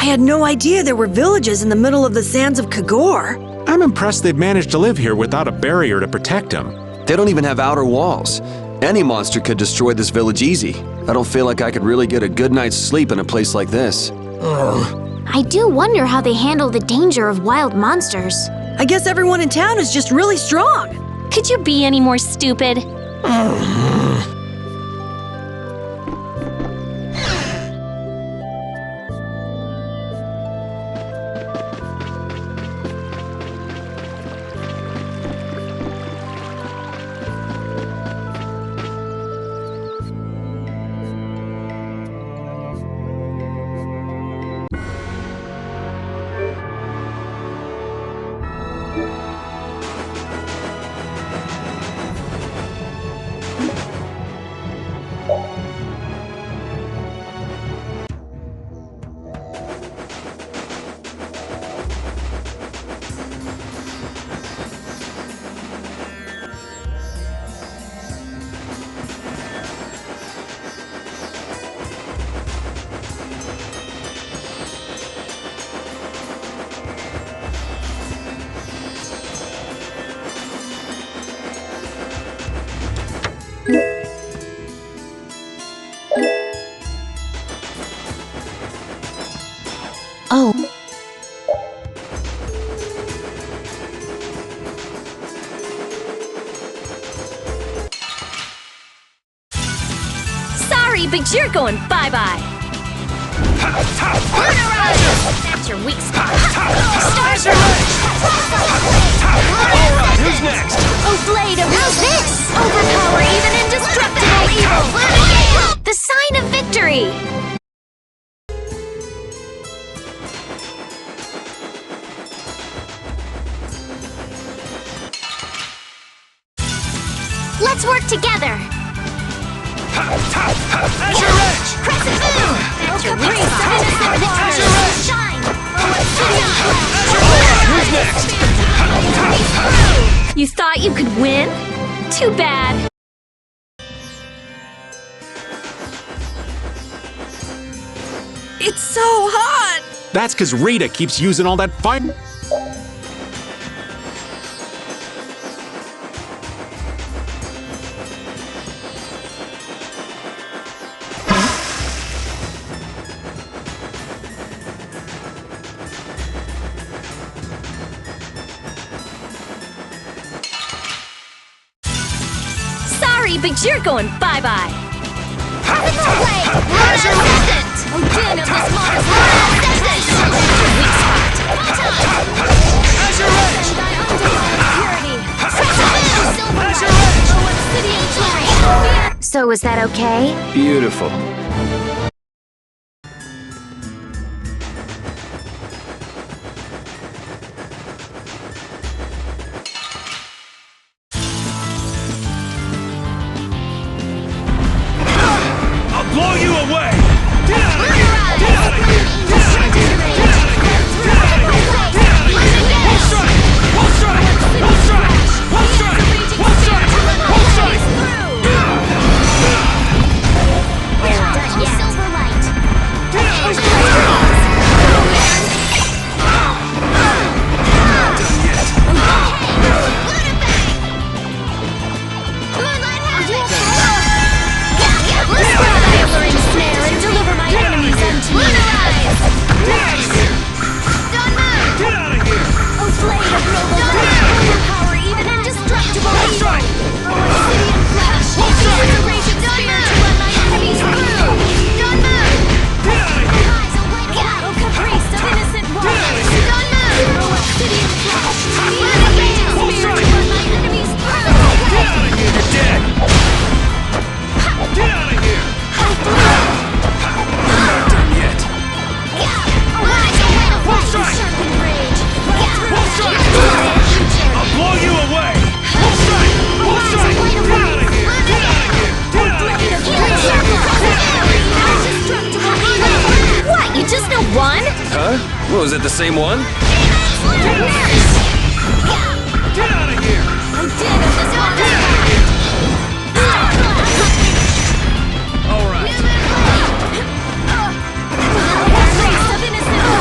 I had no idea there were villages in the middle of the sands of Kagor. I'm impressed they've managed to live here without a barrier to protect them. They don't even have outer walls. Any monster could destroy this village easy. I don't feel like I could really get a good night's sleep in a place like this. I do wonder how they handle the danger of wild monsters. I guess everyone in town is just really strong. Could you be any more stupid? Oh. Sorry, but you're going bye-bye. That's your weak spot. Stars are Alright, who's next? Oh, Blade of How's this? Overpower even indestructible evil. The sign of victory. Let's work together! Azure Edge! Crescent Moon! That's your weak spot! Azure Edge! Shine! Who's next? You thought you could win? Too bad! It's so hot! That's because Rita keeps using all that fire. Sorry, but you're going bye-bye! Odin of this monarch! Weak spot! Azure Edge! Azure Edge! So is that okay? Beautiful. I'll blow you away! Get out of here! Get out of here! Get out of here! Get out of here! Get out of here! Get out of here! Wall strike! Wall strike! Wall strike! Wall strike! Wall strike! Wall strike! Silverlight! Get out of here! Snare and deliver my enemies unto me! Get out of here! O blade of noble light, overpower even indestructible evil! O obsidian flash, use the raging spear to run my enemies through! Get out of here! O caprice of innocent warriors! O obsidian flash, use the raging spear to run my enemies through! Get out of here! You're dead! Get out of here! I'm not done yet. Wall strike! Wall strike! I'll blow you away! Wall strike! Wall strike! Get out of here! Get out of here! Get out of here! What? You just know one? Huh? What, was it the same one? Get out of here! I did of this one. All right. Race of innocent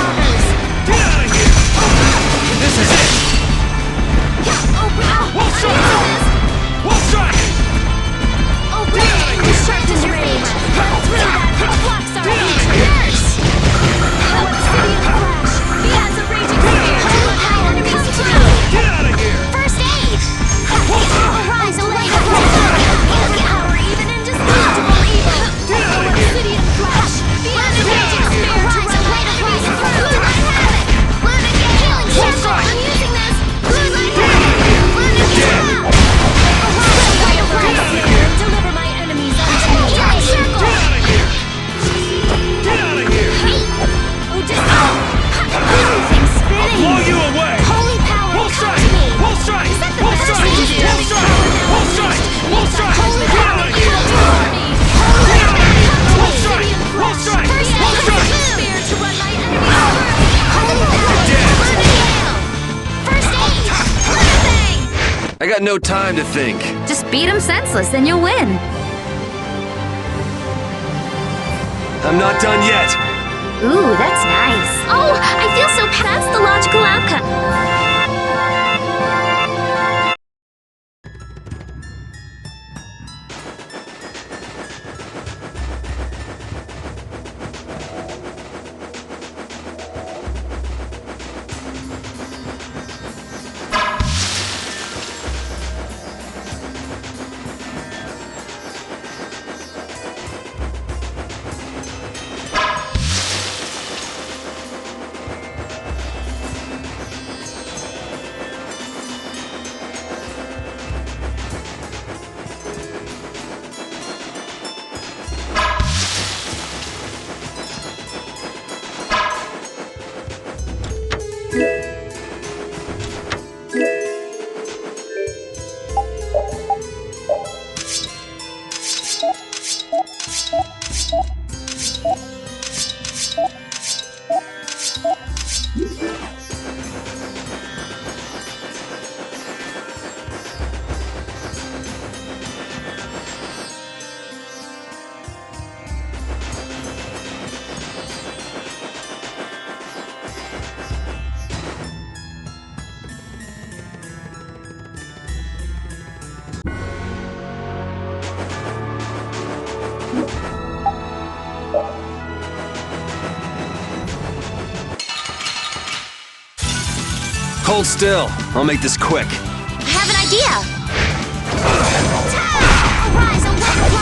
got no time to think. Just beat him senseless and you'll win. I'm not done yet. Ooh, that's nice. Oh, I feel so that's the logical outcome. Hold still. I'll make this quick. I have an idea. Arise, awake,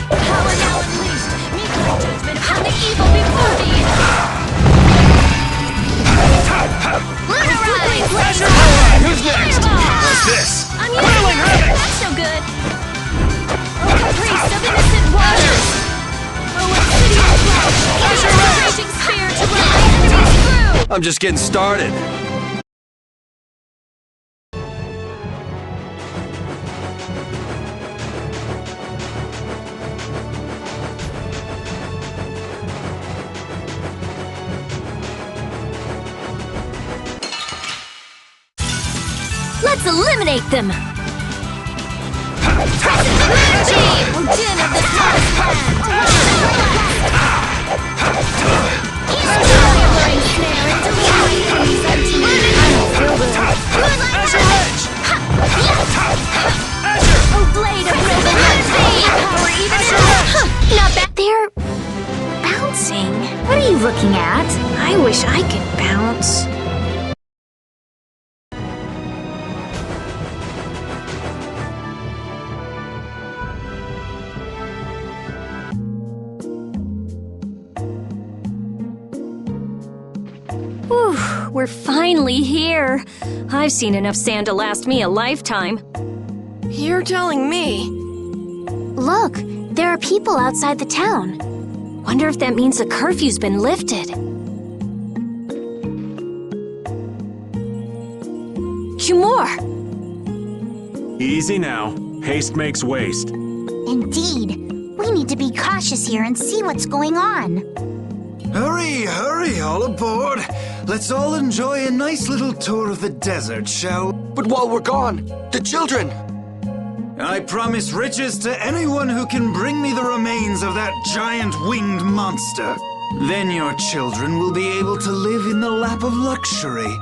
power now unleashed. Meet my judgment upon the evil before me. Who's next? What's this? I'm Whirling Havoc! That's no good! Oh, the priest of innocent waters! Oh, obsidian flesh! Use the raging spear to run my enemies through! I'm just getting started. Let's eliminate them! Din of the Lost Oh, blade of power even not bad. They're bouncing. What are you looking at? I wish I could bounce. Whew, we're finally here. I've seen enough sand to last me a lifetime. You're telling me. Look, there are people outside the town. Wonder if that means the curfew's been lifted. Humor! Easy now. Haste makes waste. Indeed. We need to be cautious here and see what's going on. Hurry, hurry, all aboard. Let's all enjoy a nice little tour of the desert, shall we? But while we're gone, the children! I promise riches to anyone who can bring me the remains of that giant winged monster. Then your children will be able to live in the lap of luxury.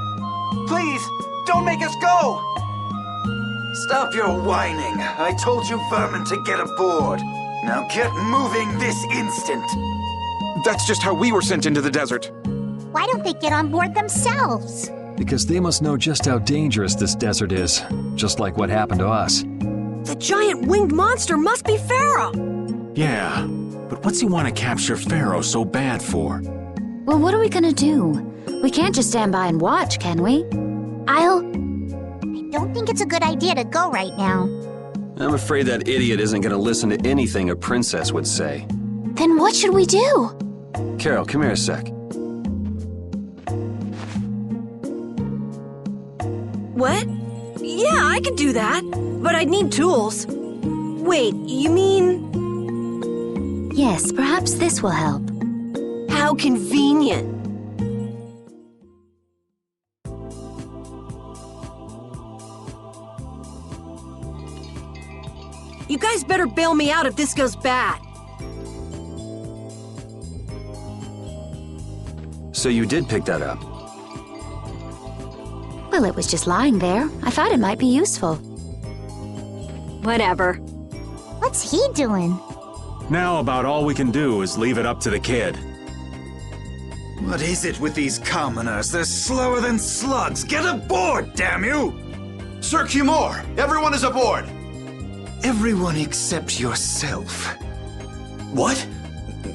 Please, don't make us go! Stop your whining. I told you vermin to get aboard. Now get moving this instant. That's just how we were sent into the desert. Why don't they get on board themselves? Because they must know just how dangerous this desert is, just like what happened to us. The giant winged monster must be Pharaoh! Yeah, but what's he want to capture Pharaoh so bad for? Well, what are we gonna do? We can't just stand by and watch, can we? I don't think it's a good idea to go right now. I'm afraid that idiot isn't gonna listen to anything a princess would say. Then what should we do? Carol, come here a sec. What? Yeah, I could do that, but I'd need tools. Wait, you mean... Yes, perhaps this will help. How convenient. You guys better bail me out if this goes bad. So you did pick that up? Well, it was just lying there. I thought it might be useful. Whatever. What's he doing? Now about all we can do is leave it up to the kid. What is it with these commoners? They're slower than slugs. Get aboard, damn you! Sir Cumore, everyone is aboard! Everyone except yourself. What?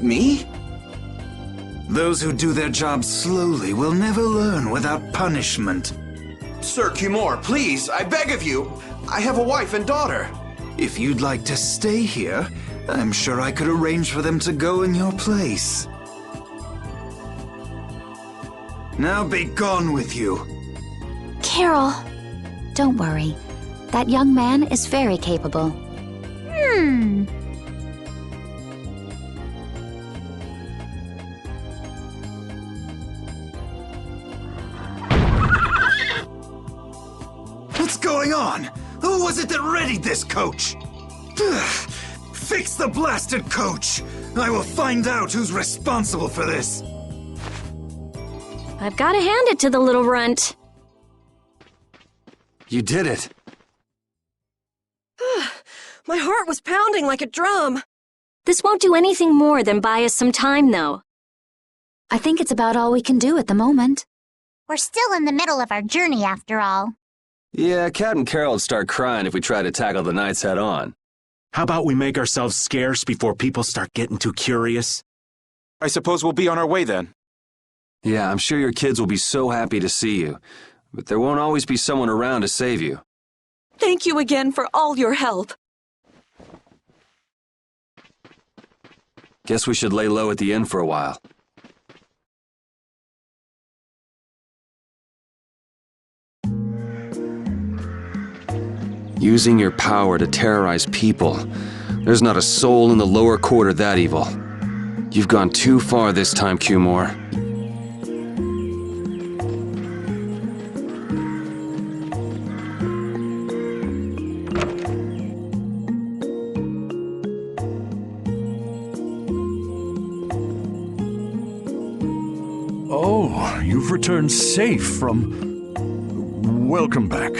Me? Those who do their jobs slowly will never learn without punishment. Sir Cumore, please, I beg of you. I have a wife and daughter. If you'd like to stay here, I'm sure I could arrange for them to go in your place. Now be gone with you. Carol, don't worry. That young man is very capable. What's going on? Who was it that readied this coach? Fix the blasted coach! I will find out who's responsible for this. I've got to hand it to the little runt. You did it. My heart was pounding like a drum. This won't do anything more than buy us some time, though. I think it's about all we can do at the moment. We're still in the middle of our journey after all. Yeah, Cat and Carol would start crying if we tried to tackle the knights head on. How about we make ourselves scarce before people start getting too curious? I suppose we'll be on our way then. Yeah, I'm sure your kids will be so happy to see you. But there won't always be someone around to save you. Thank you again for all your help. Guess we should lay low at the inn for a while. Using your power to terrorize people. There's not a soul in the lower quarter that evil. You've gone too far this time, Cumore. Oh, you've returned safe from... Welcome back.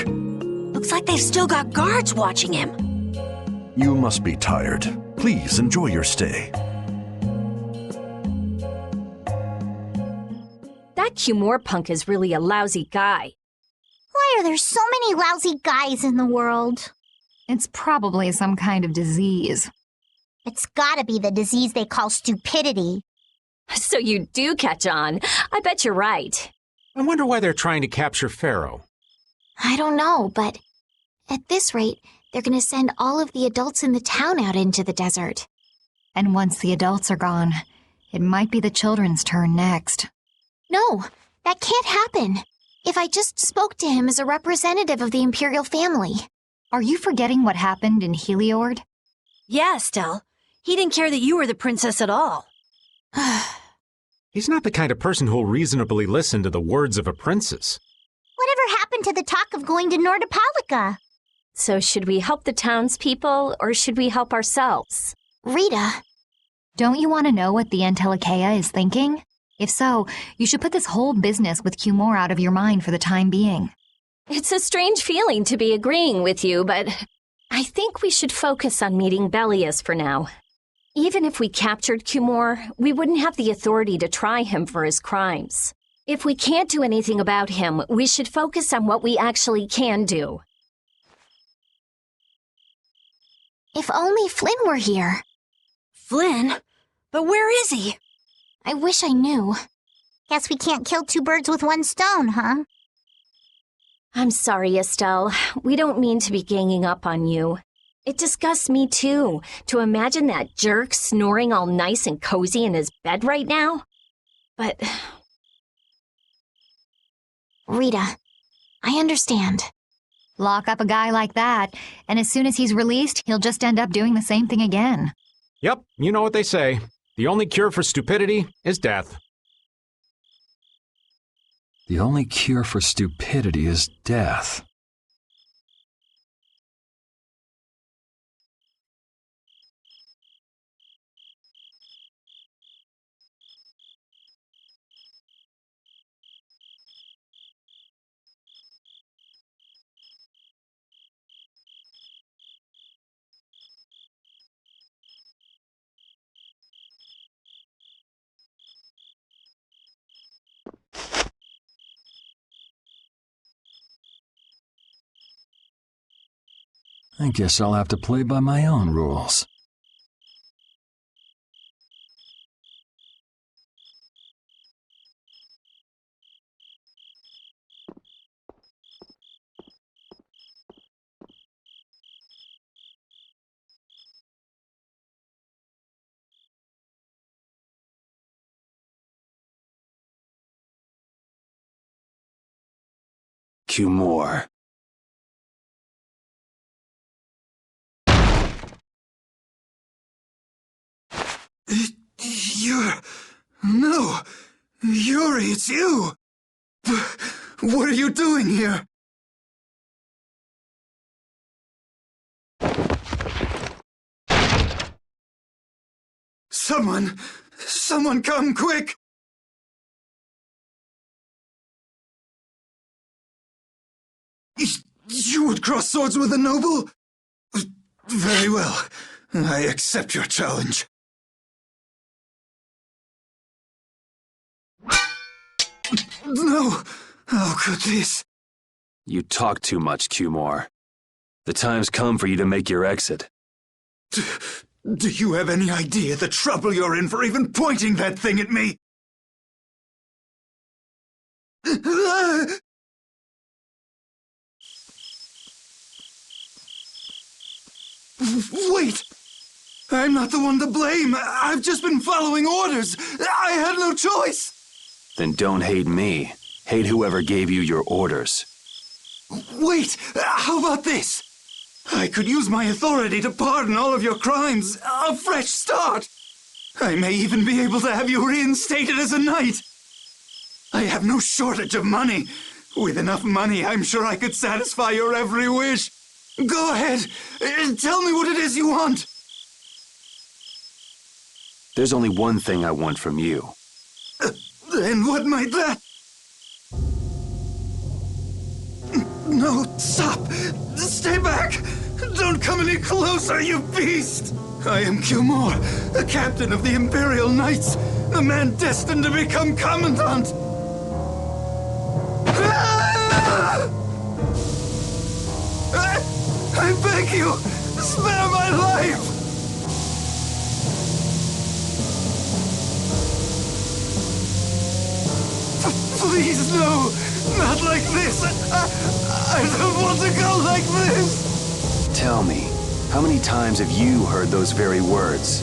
Looks like they've still got guards watching him. You must be tired. Please enjoy your stay. That Cumore punk is really a lousy guy. Why are there so many lousy guys in the world? It's probably some kind of disease. It's gotta be the disease they call stupidity. So you do catch on. I bet you're right. I wonder why they're trying to capture Pharaoh. I don't know, but at this rate, they're gonna send all of the adults in the town out into the desert. And once the adults are gone, it might be the children's turn next. No, that can't happen. If I just spoke to him as a representative of the Imperial family. Are you forgetting what happened in Heliord? Yeah, Estelle. He didn't care that you were the princess at all. He's not the kind of person who'll reasonably listen to the words of a princess. Whatever happened to the talk of going to Nordopolica? So should we help the townspeople, or should we help ourselves? Rita. Don't you want to know what the Antilocheia is thinking? If so, you should put this whole business with Cumore out of your mind for the time being. It's a strange feeling to be agreeing with you, but I think we should focus on meeting Belias for now. Even if we captured Cumore, we wouldn't have the authority to try him for his crimes. If we can't do anything about him, we should focus on what we actually can do. If only Flynn were here. Flynn? But where is he? I wish I knew. Guess we can't kill two birds with one stone, huh? I'm sorry, Estelle. We don't mean to be ganging up on you. It disgusts me, too, to imagine that jerk snoring all nice and cozy in his bed right now. But... Rita, I understand. Lock up a guy like that, and as soon as he's released, he'll just end up doing the same thing again. Yep, you know what they say. The only cure for stupidity is death. The only cure for stupidity is death. I guess I'll have to play by my own rules. Cumore. No! Yuri, it's you! What are you doing here? Someone come quick! You would cross swords with a noble? Very well. I accept your challenge. No! How could this? You talk too much, Cumore. The time's come for you to make your exit. Do you have any idea the trouble you're in for even pointing that thing at me? Wait! I'm not the one to blame. I've just been following orders. I had no choice. Then don't hate me. Hate whoever gave you your orders. Wait! How about this? I could use my authority to pardon all of your crimes. A fresh start. I may even be able to have you reinstated as a knight. I have no shortage of money. With enough money, I'm sure I could satisfy your every wish. Go ahead. Tell me what it is you want. There's only one thing I want from you. Then what might that... No, stop! Stay back! Don't come any closer, you beast! I am Cumore, the captain of the Imperial Knights, the man destined to become Commandant! I beg you, spare my life! Please, no! Not like this! I don't want to go like this! Tell me, how many times have you heard those very words?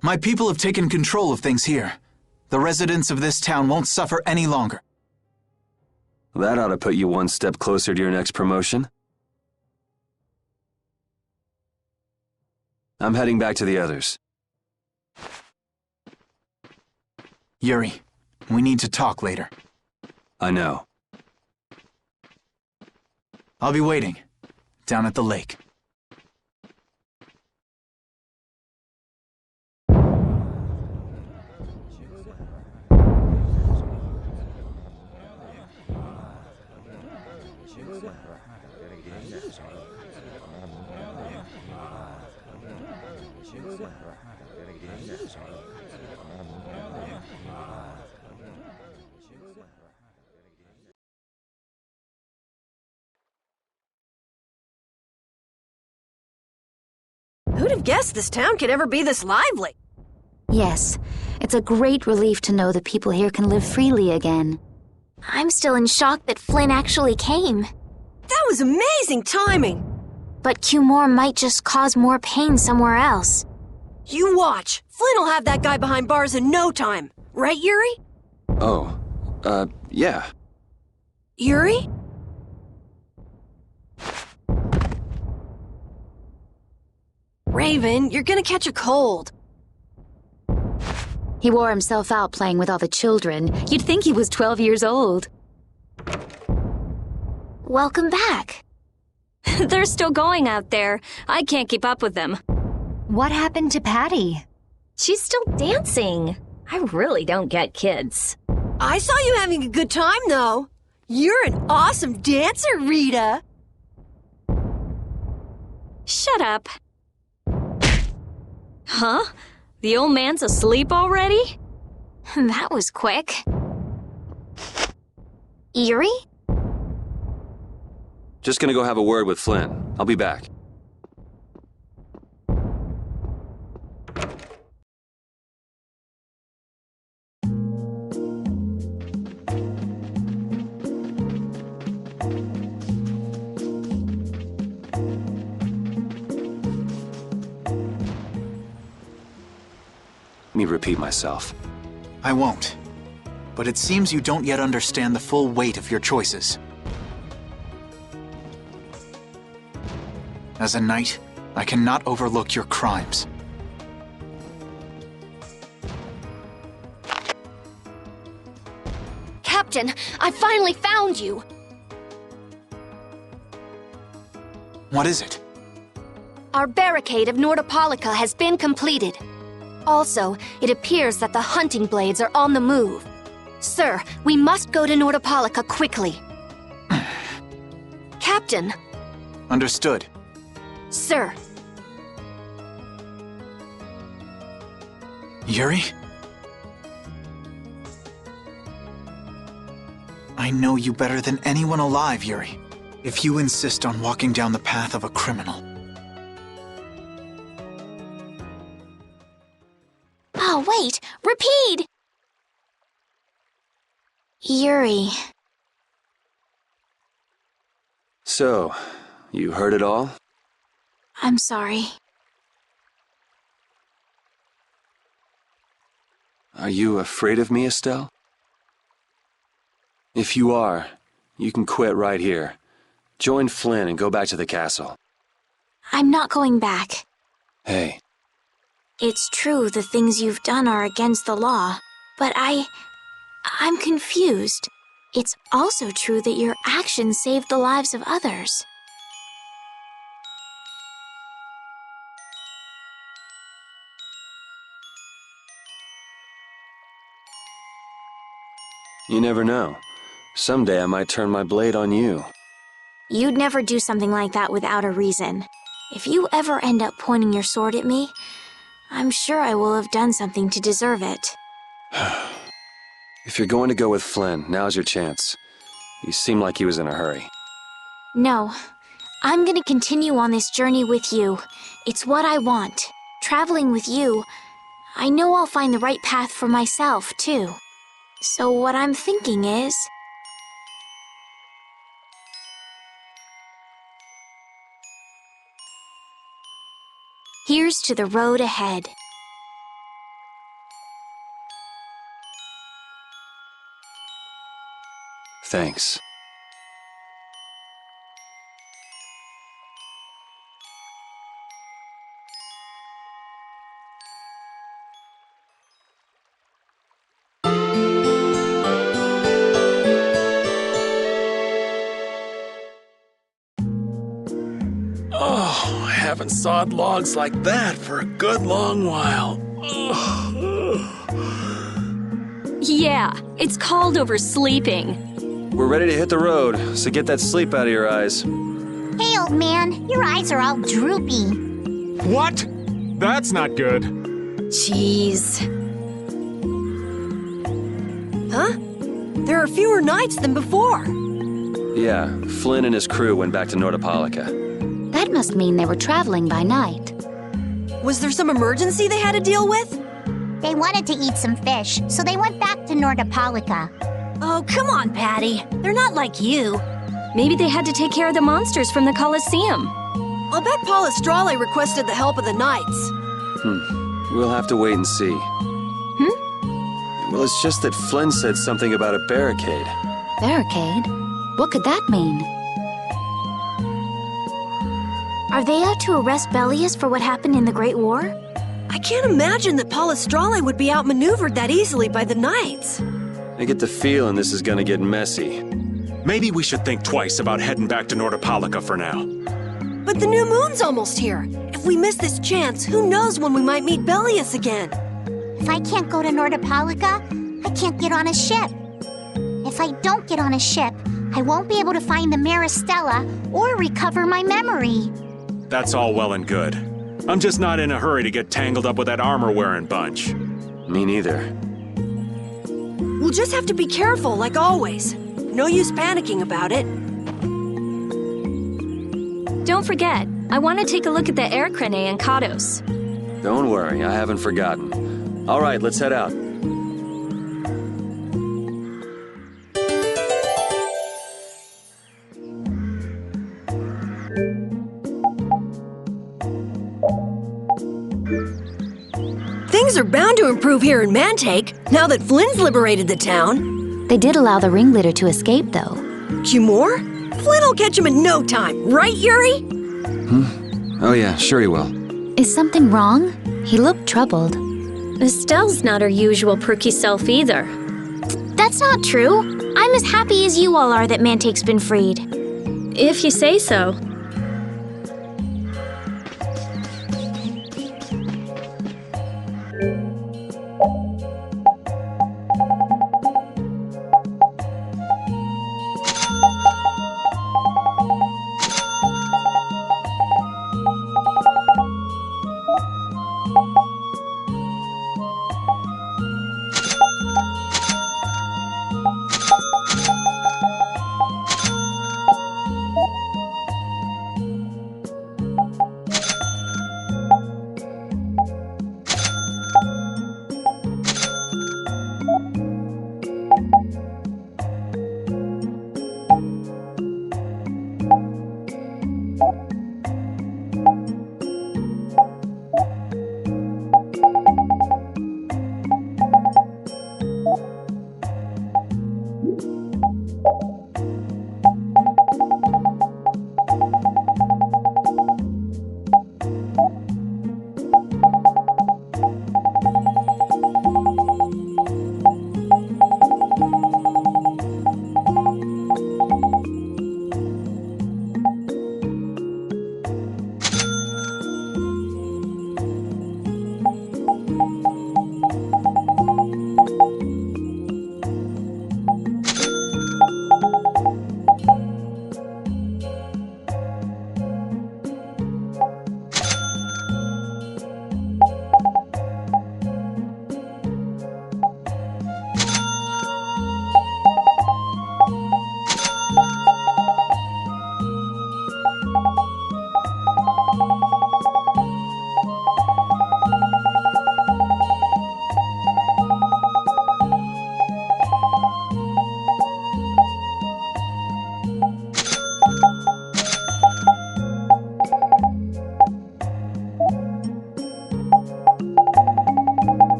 My people have taken control of things here. The residents of this town won't suffer any longer. That ought to put you one step closer to your next promotion. I'm heading back to the others. Yuri, we need to talk later. I know. I'll be waiting, down at the lake. Who'd have guessed this town could ever be this lively? Yes, it's a great relief to know the people here can live freely again. I'm still in shock that Flynn actually came. That was amazing timing! But Cumore might just cause more pain somewhere else. You watch. Flynn will have that guy behind bars in no time. Right, Yuri? Oh, yeah. Yuri? Raven, you're gonna catch a cold. He wore himself out playing with all the children. You'd think he was 12 years old. Welcome back. They're still going out there. I can't keep up with them. What happened to Patty? She's still dancing. I really don't get kids. I saw you having a good time, though. You're an awesome dancer, Rita. Shut up. Huh? The old man's asleep already? That was quick. Yuri? Just gonna go have a word with Flynn. I'll be back. Let me repeat myself. I won't. But it seems you don't yet understand the full weight of your choices. As a knight, I cannot overlook your crimes. Captain, I finally found you! What is it? Our barricade of Nordopolica has been completed. Also, it appears that the hunting blades are on the move. Sir, we must go to Nordopolica quickly. Captain! Understood. Sir! Yuri? I know you better than anyone alive, Yuri. If you insist on walking down the path of a criminal. Oh, wait! Repeat! Yuri. So, you heard it all? I'm sorry. Are you afraid of me, Estelle? If you are, you can quit right here. Join Flynn and go back to the castle. I'm not going back. Hey. It's true the things you've done are against the law, but I'm confused. It's also true that your actions saved the lives of others. You never know. Someday I might turn my blade on you. You'd never do something like that without a reason. If you ever end up pointing your sword at me, I'm sure I will have done something to deserve it. If you're going to go with Flynn, now's your chance. You seem like he was in a hurry. No. I'm gonna continue on this journey with you. It's what I want. Traveling with you, I know I'll find the right path for myself, too. So what I'm thinking is... here's to the road ahead. Thanks. Oh, I haven't sawed logs like that for a good long while. Yeah, it's called oversleeping. We're ready to hit the road, so get that sleep out of your eyes. Hey, old man, your eyes are all droopy. What? That's not good. Jeez. Huh? There are fewer knights than before. Yeah, Flynn and his crew went back to Nordopolica. That must mean they were traveling by night. Was there some emergency they had to deal with? They wanted to eat some fish, so they went back to Nordopolica. Oh, come on, Patty. They're not like you. Maybe they had to take care of the monsters from the Colosseum. I'll bet Palestrale requested the help of the knights. We'll have to wait and see. Well, it's just that Flynn said something about a barricade. Barricade? What could that mean? Are they out to arrest Bellius for what happened in the Great War? I can't imagine that Palestrale would be outmaneuvered that easily by the knights. I get the feeling this is gonna get messy. Maybe we should think twice about heading back to Nordopolica for now. But the new moon's almost here. If we miss this chance, who knows when we might meet Bellius again? If I can't go to Nordopolica, I can't get on a ship. If I don't get on a ship, I won't be able to find the Maristella or recover my memory. That's all well and good. I'm just not in a hurry to get tangled up with that armor-wearing bunch. Me neither. We'll just have to be careful, like always. No use panicking about it. Don't forget, I want to take a look at the air crane and Kados. Don't worry, I haven't forgotten. All right, let's head out. Things are bound to improve here in Mantake, now that Flynn's liberated the town. They did allow the ringleader to escape, though. Cumore? Flynn will catch him in no time, right, Yuri? Oh yeah, sure he will. Is something wrong? He looked troubled. Estelle's not her usual perky self either. That's not true. I'm as happy as you all are that Mantake's been freed. If you say so.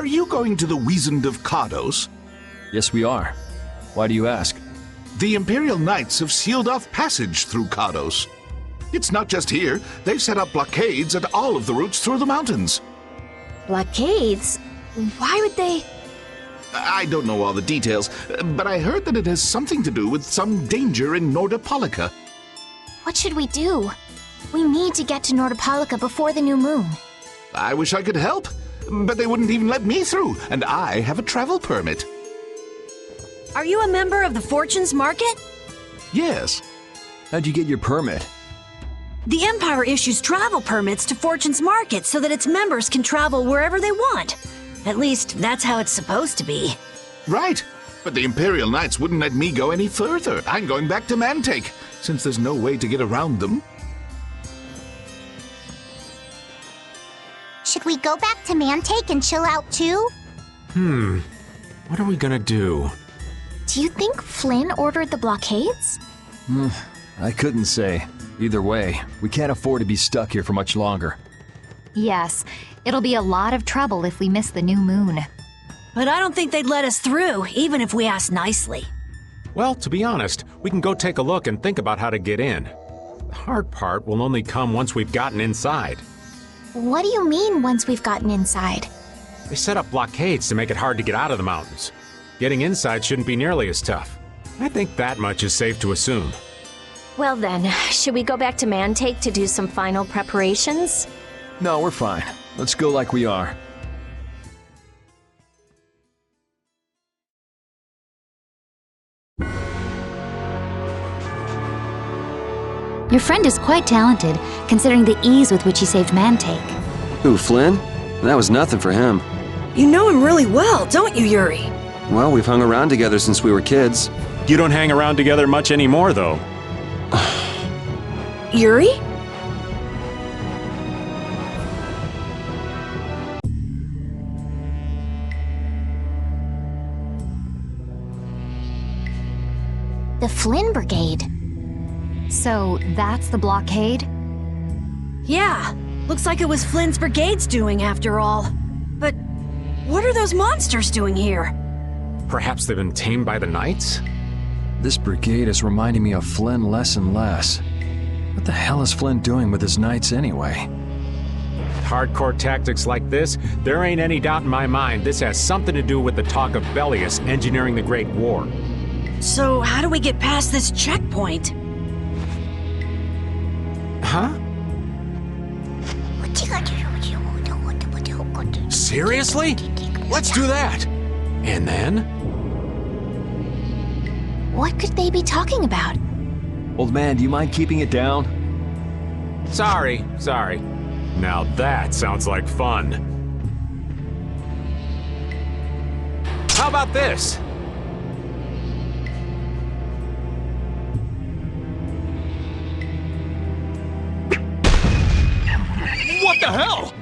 Are you going to the Wizened of Kardos? Yes, we are. Why do you ask? The Imperial Knights have sealed off passage through Kardos. It's not just here. They've set up blockades at all of the routes through the mountains. Blockades? Why would they? I don't know all the details, but I heard that it has something to do with some danger in Nordopolica. What should we do? We need to get to Nordopolica before the new moon. I wish I could help, but they wouldn't even let me through, and I have a travel permit. Are you a member of the Fortunes Market? Yes. How'd you get your permit? The Empire issues travel permits to Fortunes Market so that its members can travel wherever they want. At least, that's how it's supposed to be. Right, but the Imperial Knights wouldn't let me go any further. I'm going back to Mantake, since there's no way to get around them. Should we go back to Mantake and chill out too? What are we gonna do? Do you think Flynn ordered the blockades? I couldn't say. Either way, we can't afford to be stuck here for much longer. Yes, it'll be a lot of trouble if we miss the new moon. But I don't think they'd let us through, even if we asked nicely. Well, to be honest, we can go take a look and think about how to get in. The hard part will only come once we've gotten inside. What do you mean, once we've gotten inside? They set up blockades to make it hard to get out of the mountains. Getting inside shouldn't be nearly as tough. I think that much is safe to assume. Well then, should we go back to Mantake to do some final preparations? No, we're fine. Let's go like we are. Your friend is quite talented, considering the ease with which he saved Mantake. Who, Flynn? That was nothing for him. You know him really well, don't you, Yuri? Well, we've hung around together since we were kids. You don't hang around together much anymore, though. Yuri? The Flynn Brigade. So that's the blockade? Yeah, looks like it was Flynn's brigade's doing after all. But what are those monsters doing here? Perhaps they've been tamed by the Knights? This brigade is reminding me of Flynn less and less. What the hell is Flynn doing with his knights anyway? Hardcore tactics like this, there ain't any doubt in my mind this has something to do with the talk of Bellius engineering the Great War. So how do we get past this checkpoint? Huh? Seriously? Let's do that! And then? What could they be talking about? Old man, do you mind keeping it down? Sorry. Now that sounds like fun. How about this? What the hell?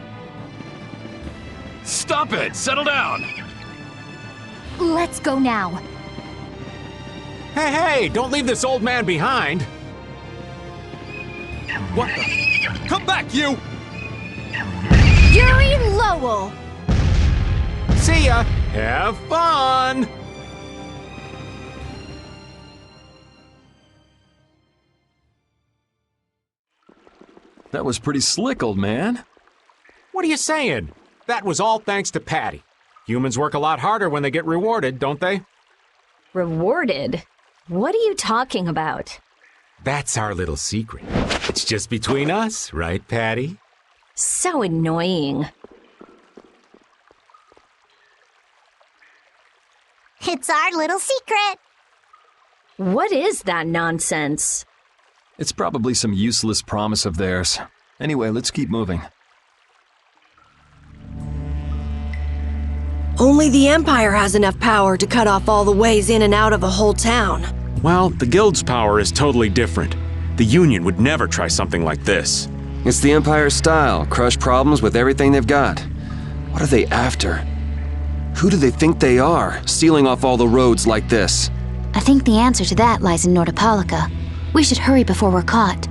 Stop it! Settle down! Let's go now. Hey, don't leave this old man behind! What the? Come back, you! Yuri Lowell! See ya! Have fun! That was pretty slick, old man. What are you saying? That was all thanks to Patty. Humans work a lot harder when they get rewarded, don't they? Rewarded? What are you talking about? That's our little secret. It's just between us, right, Patty? So annoying. It's our little secret. What is that nonsense? It's probably some useless promise of theirs. Anyway, let's keep moving. Only the Empire has enough power to cut off all the ways in and out of a whole town. Well, the Guild's power is totally different. The Union would never try something like this. It's the Empire's style, crush problems with everything they've got. What are they after? Who do they think they are, sealing off all the roads like this? I think the answer to that lies in Nordopolica. We should hurry before we're caught.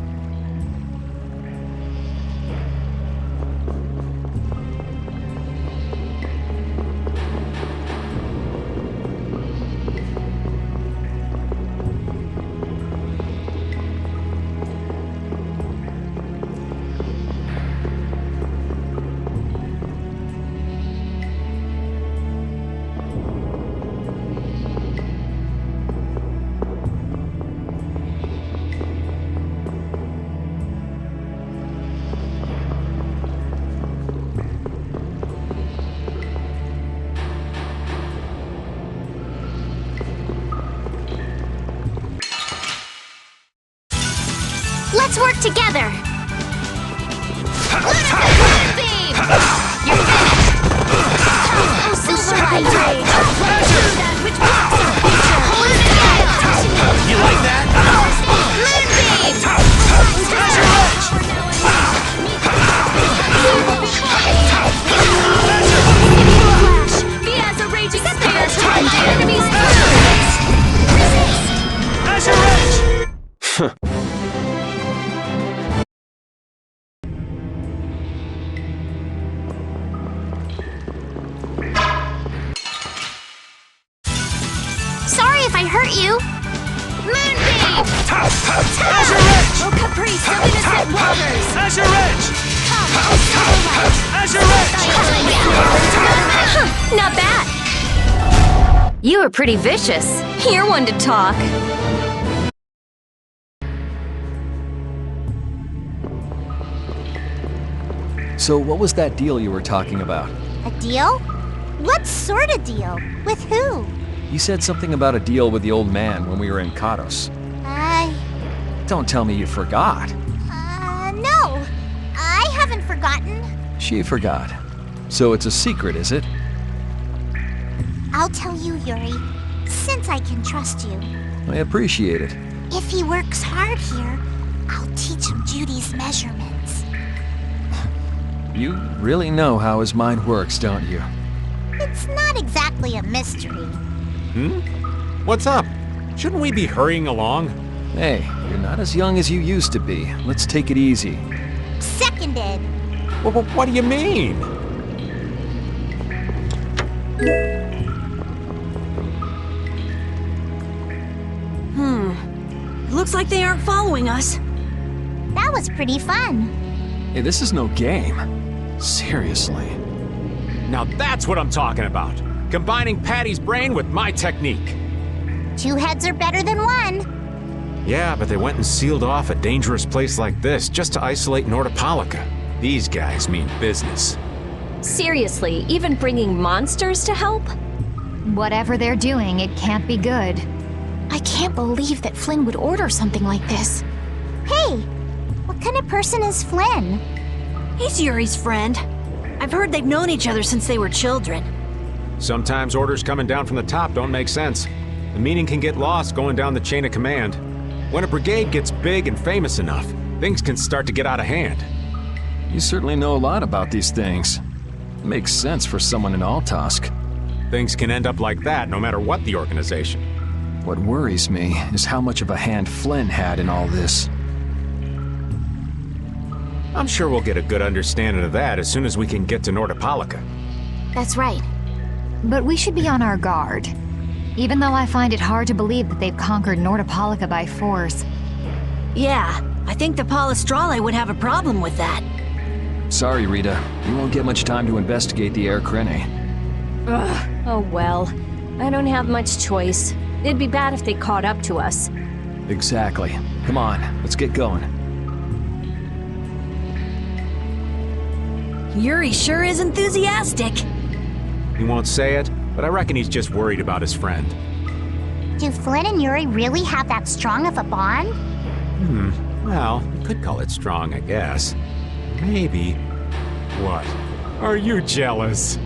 Let's work together! Moonbeam! You're finished! Oh, Silver Light! That which blocks our future! You like that? Moonbeam! Treasure Edge! Flash! He has a raging spear to run the enemy's Treasure Edge! Sorry if I hurt you! Moonbeam! Treasure Edge! Oh, caprice of innocent waters! Treasure Edge! Come, oh, Silver Light! Treasure Edge! Not bad. You were pretty vicious. You're one to talk. So what was that deal you were talking about? A deal? What sort of deal? With who? You said something about a deal with the old man when we were in Kados. Don't tell me you forgot. No. I haven't forgotten. She forgot. So it's a secret, is it? I'll tell you, Yuri, since I can trust you. I appreciate it. If he works hard here, I'll teach him Judy's measurements. You really know how his mind works, don't you? It's not exactly a mystery. What's up? Shouldn't we be hurrying along? Hey, you're not as young as you used to be. Let's take it easy. Seconded. What do you mean? Looks like they aren't following us. That was pretty fun. Hey, this is no game. Seriously. Now that's what I'm talking about. Combining Patty's brain with my technique. 2 heads are better than 1. Yeah, but they went and sealed off a dangerous place like this just to isolate Nordopolica. These guys mean business. Seriously, even bringing monsters to help? Whatever they're doing, it can't be good. I can't believe that Flynn would order something like this. Hey, what kind of person is Flynn? He's Yuri's friend. I've heard they've known each other since they were children. Sometimes orders coming down from the top don't make sense. The meaning can get lost going down the chain of command. When a brigade gets big and famous enough, things can start to get out of hand. You certainly know a lot about these things. Makes sense for someone in Altosk. Things can end up like that no matter what the organization. What worries me is how much of a hand Flynn had in all this. I'm sure we'll get a good understanding of that as soon as we can get to Nordopolica. That's right. But we should be on our guard. Even though I find it hard to believe that they've conquered Nordopolica by force. Yeah, I think the Palestrale would have a problem with that. Sorry, Rita. You won't get much time to investigate the Air Krene. Ugh, oh well. I don't have much choice. It'd be bad if they caught up to us. Exactly. Come on, let's get going. Yuri sure is enthusiastic. He won't say it, but I reckon he's just worried about his friend. Do Flynn and Yuri really have that strong of a bond? Well, you could call it strong, I guess. Maybe. What? Are you jealous?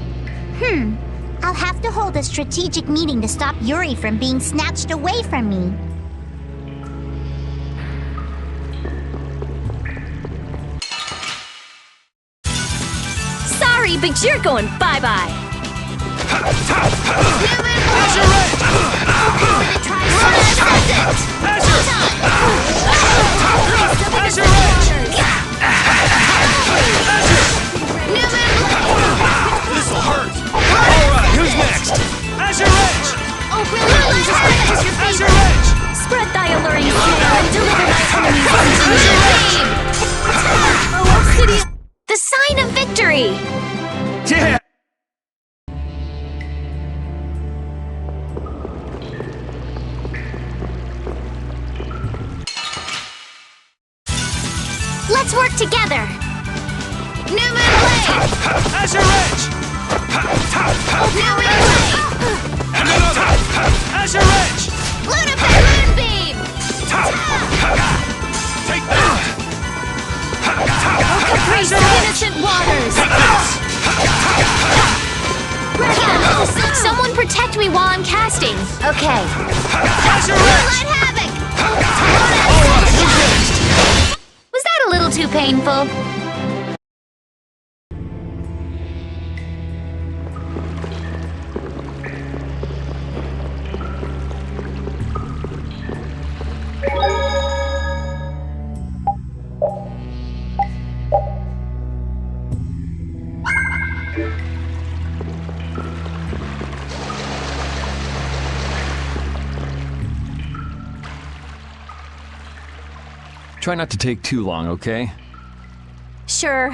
I'll have to hold a strategic meeting to stop Yuri from being snatched away from me. Sorry, but you're going bye-bye. This'll hurt! Alright, who's next? Azure Edge! Oh, really? Azure Edge! Spread thy alluring snare and deliver thy enemies into Oh, Obsidian! The sign of victory! Yeah! Let's work together! Newman Blade! Azure Edge! Newman Blade! And another! Azure Edge! Ludicrous Moonbeam! Take that! Someone protect me while I'm casting. Okay. Let havoc! Was that a little too painful? Try not to take too long, okay? Sure.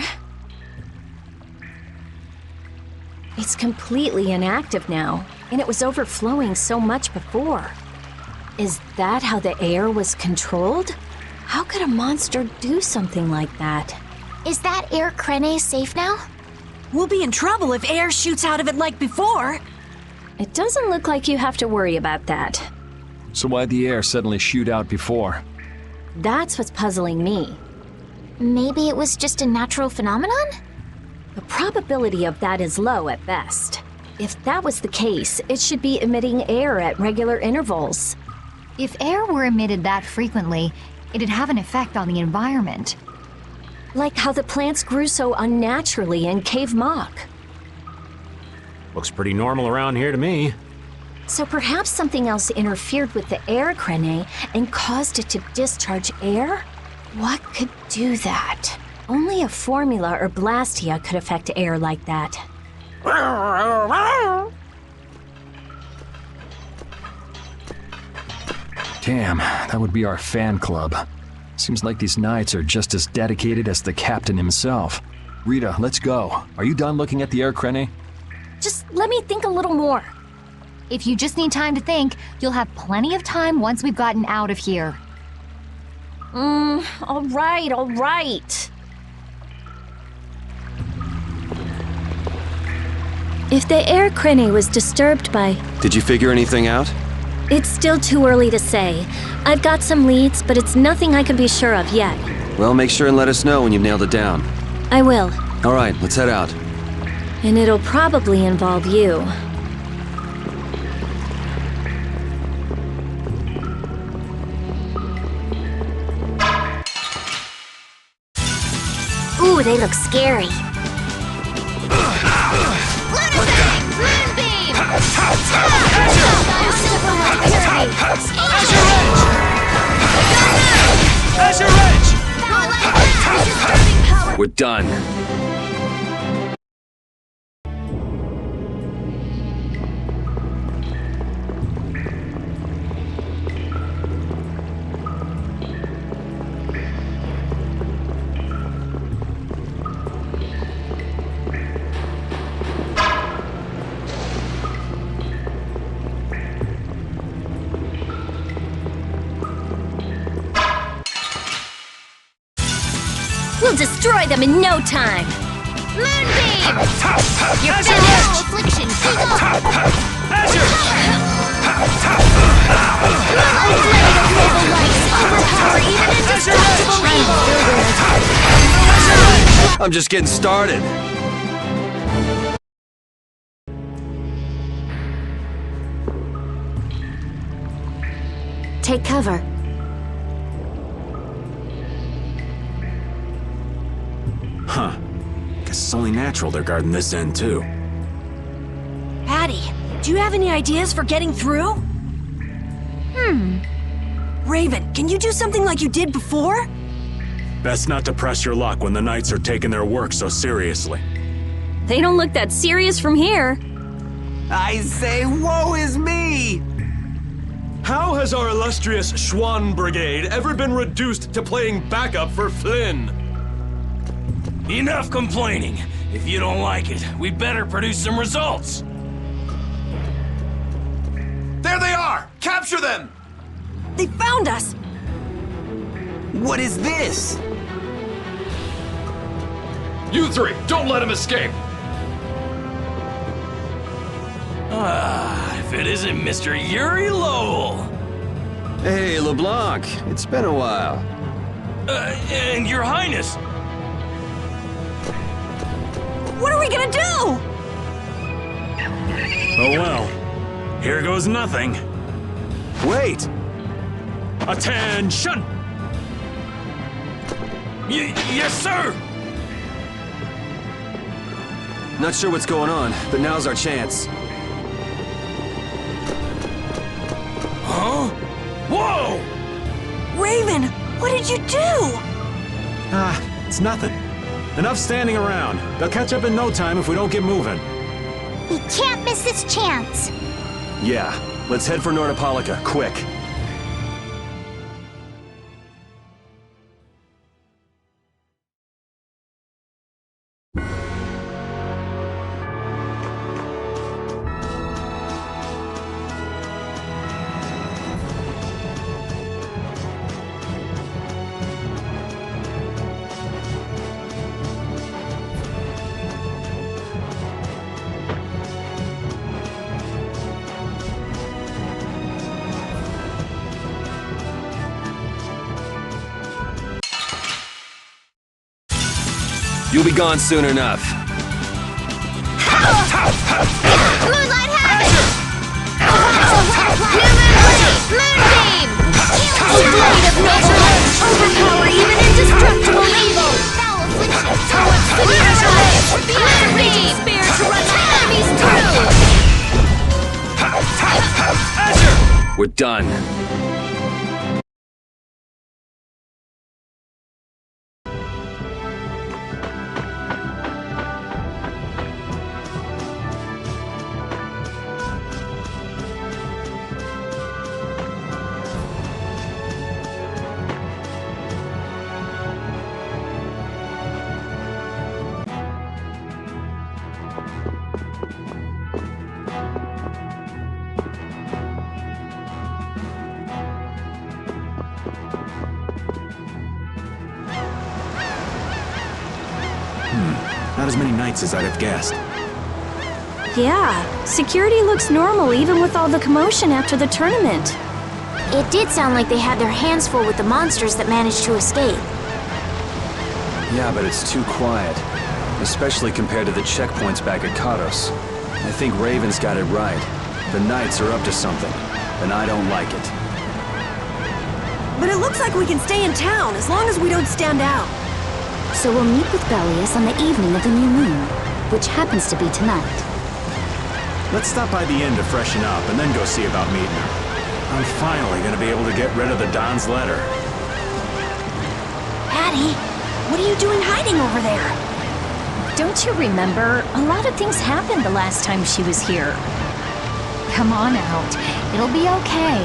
It's completely inactive now, and it was overflowing so much before. Is that how the air was controlled? How could a monster do something like that? Is that air Krene safe now? We'll be in trouble if air shoots out of it like before. It doesn't look like you have to worry about that. So why'd the air suddenly shoot out before? That's what's puzzling me. Maybe it was just a natural phenomenon? The probability of that is low at best. If that was the case, it should be emitting air at regular intervals. If air were emitted that frequently, it'd have an effect on the environment. Like how the plants grew so unnaturally in Cave Mock. Looks pretty normal around here to me. So perhaps something else interfered with the air Krene and caused it to discharge air? What could do that? Only a formula or blastia could affect air like that. Damn, that would be our fan club. Seems like these knights are just as dedicated as the captain himself. Rita, let's go. Are you done looking at the air Krene? Just let me think a little more. If you just need time to think, you'll have plenty of time once we've gotten out of here. All right. If the air Krene was disturbed by... Did you figure anything out? It's still too early to say. I've got some leads, but it's nothing I can be sure of yet. Well, make sure and let us know when you've nailed it down. I will. All right, let's head out. And it'll probably involve you. Ooh, they look scary. Moonbeam! We're done. We'll destroy them in no time! Moonbeam! Your physical affliction, Azure! Overpower even indestructible evil! I'm just getting started. Take cover. Huh. Guess it's only natural they're guarding this end, too. Patty, do you have any ideas for getting through? Raven, can you do something like you did before? Best not to press your luck when the knights are taking their work so seriously. They don't look that serious from here. I say, woe is me! How has our illustrious Schwann Brigade ever been reduced to playing backup for Flynn? Enough complaining. If you don't like it, we better produce some results. There they are! Capture them! They found us! What is this? You three, don't let him escape! If it isn't Mr. Yuri Lowell! Hey, LeBlanc, it's been a while. And Your Highness! What are we gonna do? Oh well. Here goes nothing. Wait! Attention! Yes, sir! Not sure what's going on, but now's our chance. Huh? Whoa! Raven, what did you do? It's nothing. Enough standing around. They'll catch up in no time if we don't get moving. We can't miss this chance. Yeah, let's head for Nordopolica, quick. You'll be gone soon enough. Moonlight Habit! Moonbeam! A blade of noble light, overpower even indestructible evil! Foul affliction! Fire raging spear to run enemies through! We're done. Not as many knights as I'd have guessed. Yeah, security looks normal even with all the commotion after the tournament. It did sound like they had their hands full with the monsters that managed to escape. Yeah, but it's too quiet. Especially compared to the checkpoints back at Kados. I think Raven's got it right. The Knights are up to something, and I don't like it. But it looks like we can stay in town as long as we don't stand out. So we'll meet with Belius on the evening of the new moon, which happens to be tonight. Let's stop by the inn to freshen up and then go see about meeting her. I'm finally gonna be able to get rid of the Don's letter. Patty, what are you doing hiding over there? Don't you remember? A lot of things happened the last time she was here. Come on out. It'll be okay.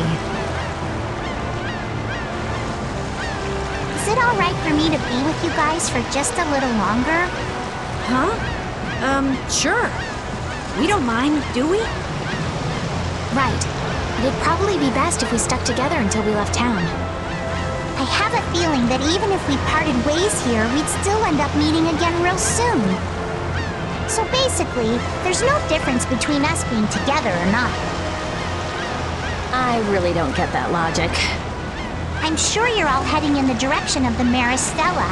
Is it all right for me to be with you guys for just a little longer? Huh? Sure. We don't mind, do we? Right. It'd probably be best if we stuck together until we left town. I have a feeling that even if we parted ways here, we'd still end up meeting again real soon. So basically, there's no difference between us being together or not. I really don't get that logic. I'm sure you're all heading in the direction of the Maristella.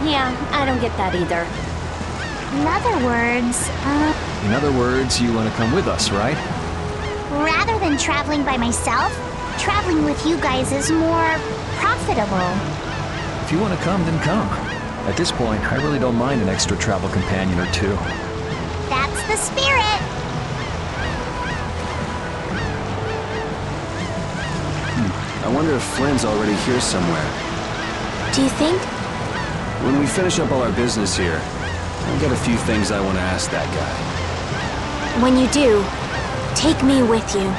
Yeah, I don't get that either. In other words, you want to come with us, right? rather than traveling by myself, traveling with you guys is more profitable. If you want to come, then come. At this point, I really don't mind an extra travel companion or two. That's the spirit! I wonder if Flynn's already here somewhere. Do you think? When we finish up all our business here, I've got a few things I want to ask that guy. When you do, take me with you.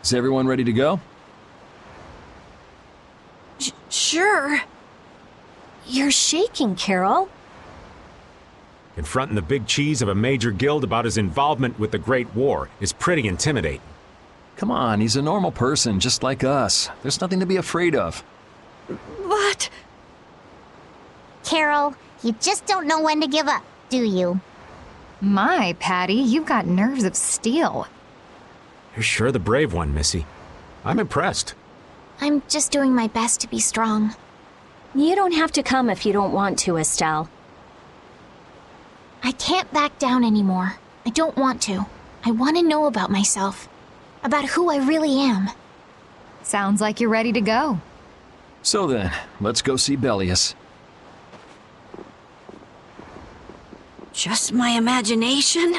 Is everyone ready to go? Sure. You're shaking, Carol. Confronting the big cheese of a major guild about his involvement with the Great War is pretty intimidating. Come on, he's a normal person, just like us. There's nothing to be afraid of. But... Carol, you just don't know when to give up, do you? My, Patty, you've got nerves of steel. You're sure the brave one, Missy. I'm impressed. I'm just doing my best to be strong. You don't have to come if you don't want to, Estelle. I can't back down anymore. I don't want to. I want to know about myself. About who I really am. Sounds like you're ready to go. So then, let's go see Bellius. just my imagination?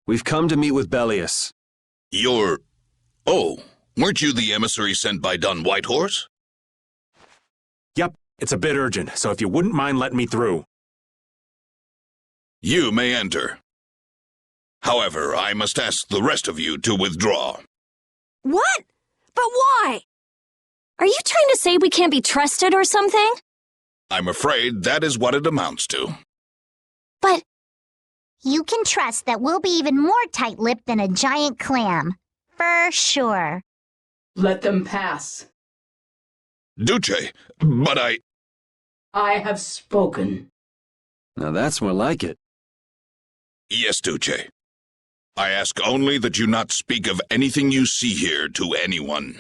We've come to meet with Bellius. You're... Oh, weren't you the emissary sent by Don Whitehorse? Yep, it's a bit urgent, so if you wouldn't mind letting me through. You may enter. However, I must ask the rest of you to withdraw. What? But why? Are you trying to say we can't be trusted or something? I'm afraid that is what it amounts to. But you can trust that we'll be even more tight-lipped than a giant clam. For sure. Let them pass. Duce, but I have spoken. Now that's more like it. Yes, Duce. I ask only that you not speak of anything you see here to anyone.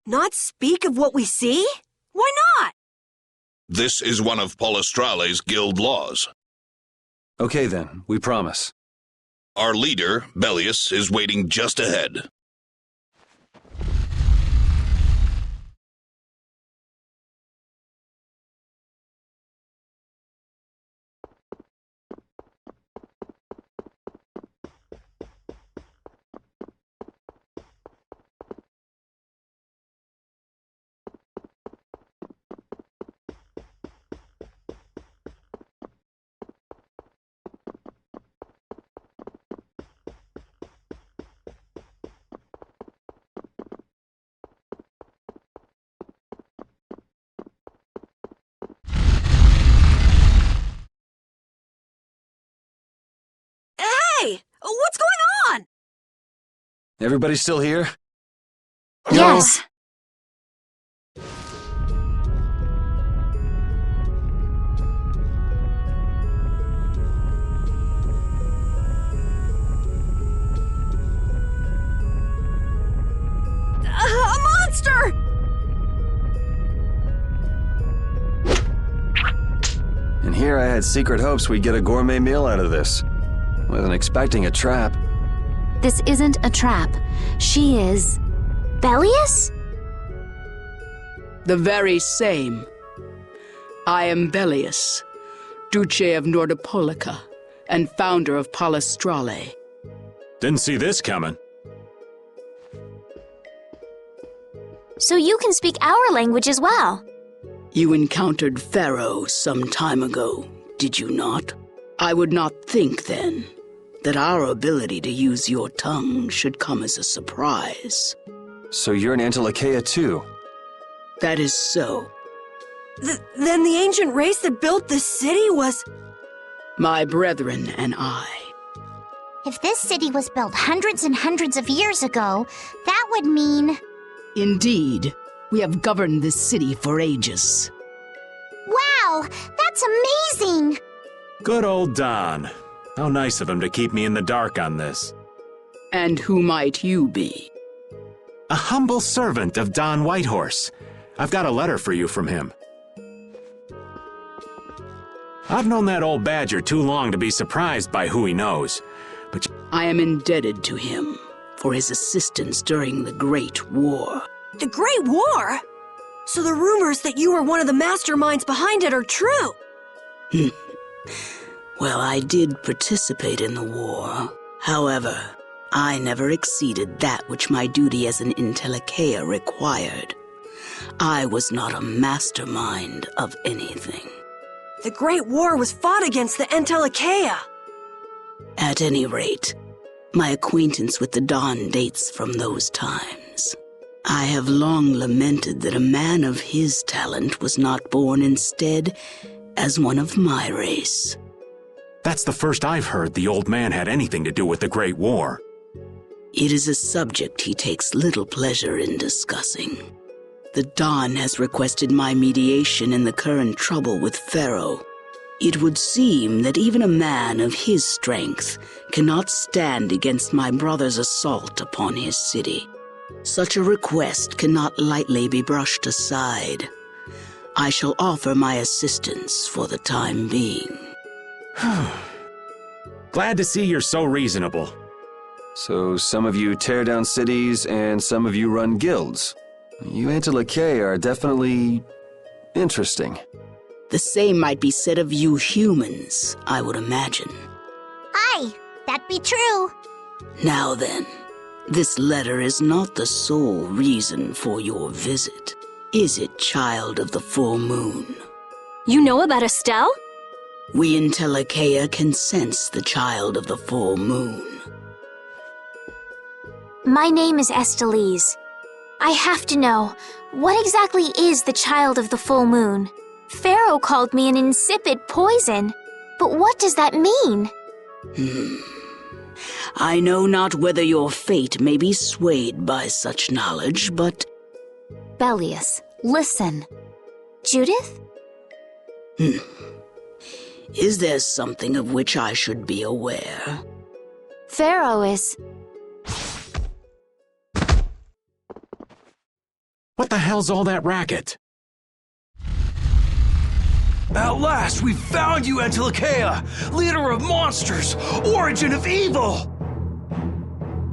Not speak of what we see? Why not? This is one of Palestrale's guild laws. Okay then, we promise. Our leader, Bellius, is waiting just ahead. Hey! What's going on? Everybody still here? Yes. A monster! And here I had secret hopes we'd get a gourmet meal out of this. Wasn't expecting a trap. This isn't a trap. She is... Bellius? The very same. I am Bellius, Duce of Nordopolica, and founder of Palestrale. Didn't see this coming. So you can speak our language as well. You encountered Pharaoh some time ago, did you not? I would not think, then, that our ability to use your tongue should come as a surprise. So you're an Antilocheia too? That is so. Then the ancient race that built this city was... My brethren and I. If this city was built hundreds and hundreds of years ago, that would mean... Indeed, we have governed this city for ages. Wow, that's amazing! Good old Don. How nice of him to keep me in the dark on this. And who might you be? A humble servant of Don Whitehorse. I've got a letter for you from him. I've known that old badger too long to be surprised by who he knows, but I am indebted to him for his assistance during the Great War. The Great War? So the rumors that you were one of the masterminds behind it are true? Well, I did participate in the war. However, I never exceeded that which my duty as an Intellicheia required. I was not a mastermind of anything. The Great War was fought against the Intellicheia. At any rate, my acquaintance with the Don dates from those times. I have long lamented that a man of his talent was not born instead as one of my race. that's the first I've heard the old man had anything to do with the Great War. It is a subject he takes little pleasure in discussing. The Don has requested my mediation in the current trouble with Pharaoh. It would seem that even a man of his strength cannot stand against my brother's assault upon his city. Such a request cannot lightly be brushed aside. I shall offer my assistance for the time being. Glad to see you're so reasonable. So some of you tear down cities and some of you run guilds. You Antilocheia are definitely interesting. The same might be said of you humans, I would imagine. Aye, that be true. Now then, this letter is not the sole reason for your visit, is it, child of the full moon? You know about Estelle? We Intellicheia can sense the child of the full moon. My name is Estelise. I have to know, what exactly is the child of the full moon? Pharaoh called me an insipid poison, but what does that mean? I know not whether your fate may be swayed by such knowledge, but... Bellius, listen. Judith? Is there something of which I should be aware? Pharaoh is... What the hell's all that racket? At last, we found you, Antilocheia! Leader of monsters! Origin of evil!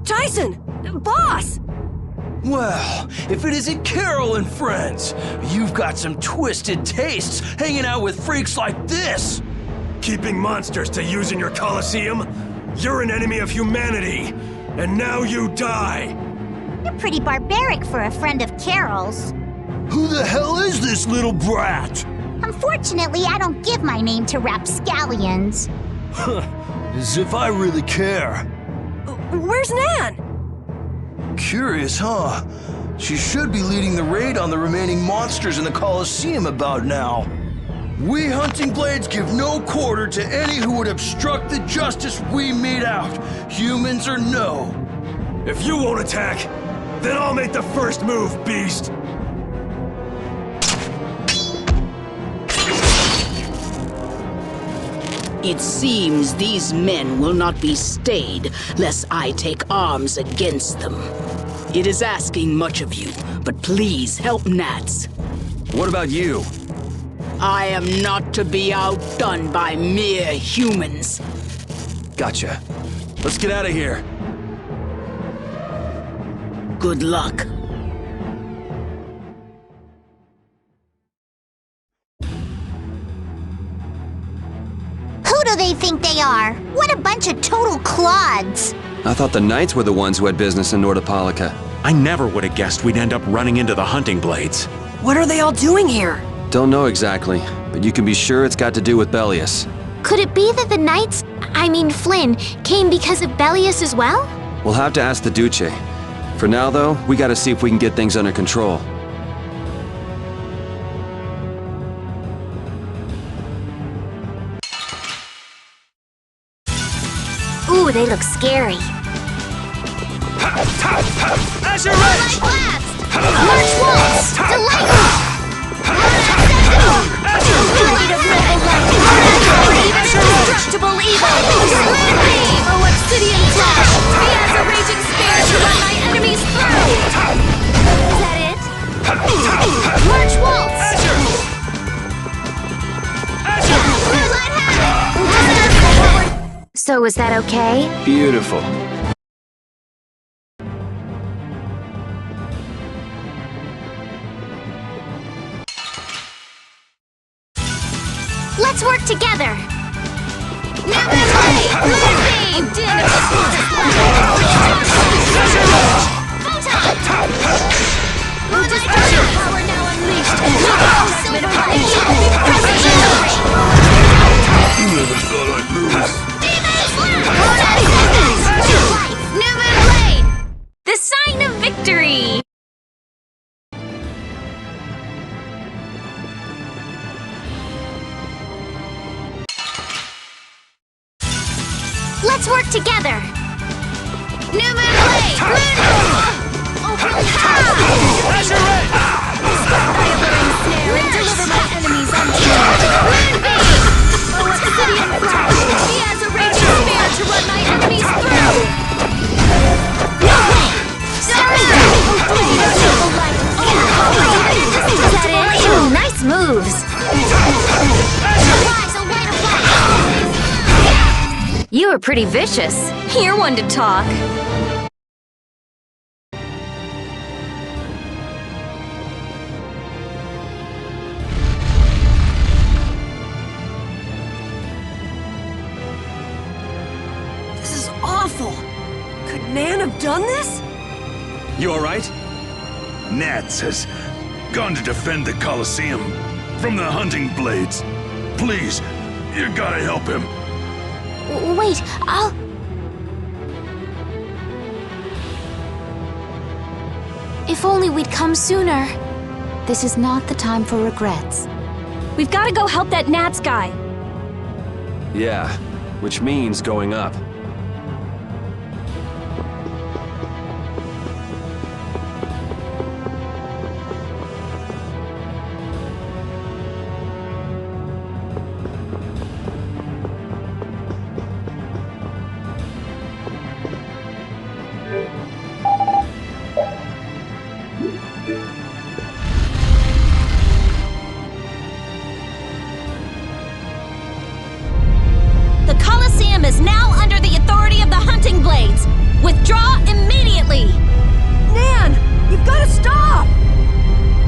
Tyson! Boss! Well, if it isn't Carol and friends, you've got some twisted tastes hanging out with freaks like this! Keeping monsters to use in your Colosseum? You're an enemy of humanity, and now you die! You're pretty barbaric for a friend of Carol's. Who the hell is this little brat? Unfortunately, I don't give my name to rapscallions. As if I really care. Where's Nan? Curious, huh? She should be leading the raid on the remaining monsters in the Colosseum about now. We hunting blades give no quarter to any who would obstruct the justice we mete out, humans or no. If you won't attack, then I'll make the first move, beast! It seems these men will not be stayed lest I take arms against them. It is asking much of you, but please help Nats. What about you? I am not to be outdone by mere humans. Gotcha. Let's get out of here. Good luck. Who do they think they are? What a bunch of total clods! I thought the knights were the ones who had business in Nordopolica. I never would have guessed we'd end up running into the hunting blades. What are they all doing here? Don't know exactly, but you can be sure it's got to do with Bellius. Could it be that the Knights, Flynn, came because of Bellius as well? We'll have to ask the Duce. For now, though, we gotta see if we can get things under control. Ooh, they look scary. Azure Edge! March Waltz! Delight! Indestructible evil! Oh, Obsidian Flash! He has a raging spear to run my enemies through! Is that it? March Waltz! So is that okay? Beautiful. Let's work together! Power now unleashed! Never thought I'd lose. The sign of victory! Let's work together! New Moon Blade! Azure Edge! Snare and deliver my enemies unchanged! Moon Beam! Oh, Obsidian Flash! He has a raging spear to run my enemies through! No way! Is that it? Ooh, nice moves! You were pretty vicious. You're one to talk. This is awful. Could Nan have done this? You alright? Nats has gone to defend the Colosseum from the hunting blades. Please, you gotta help him. Wait, I'll... If only we'd come sooner. This is not the time for regrets. We've got to go help that Nats guy. Yeah, which means going up. The Colosseum is now under the authority of the hunting blades. Withdraw immediately! Nan, you've got to stop!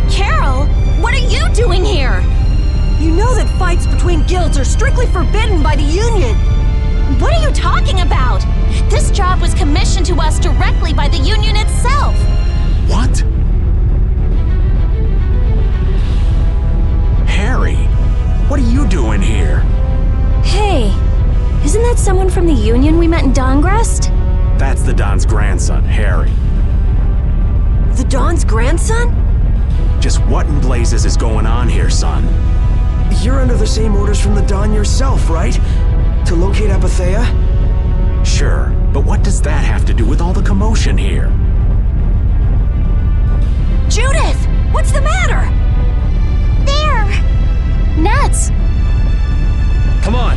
Carol, what are you doing here? You know that fights between guilds are strictly forbidden by the Union. What are you talking about? This job was commissioned to us directly by the Union itself. What? Harry, what are you doing here? Hey, isn't that someone from the Union we met in Dongrest? That's the Don's grandson, Harry. The Don's grandson? Just what in blazes is going on here, son? You're under the same orders from the Don yourself, right? To locate Apatheia? Sure, but what does that have to do with all the commotion here? Judith! What's the matter? There! Nats! Come on!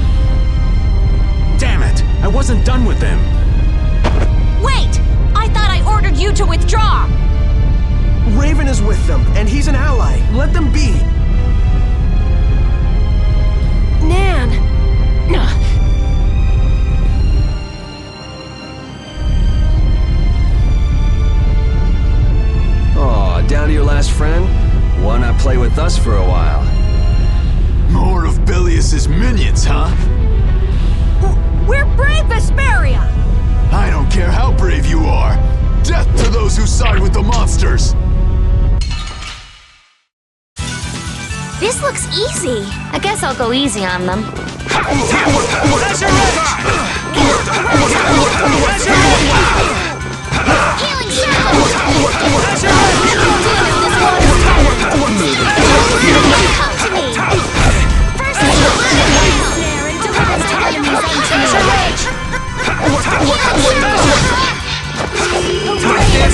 Damn it! I wasn't done with them! Wait! I thought I ordered you to withdraw! Raven is with them, and he's an ally. Let them be. Nan! Aw, down to your last friend? Why not play with us for a while? More of Bellius's minions, huh? We're brave, Vesperia! I don't care how brave you are. Death to those who side with the monsters! This looks easy. I guess I'll go easy on them. Healing circle! Come to me! First snare and deliver to enemies unto me!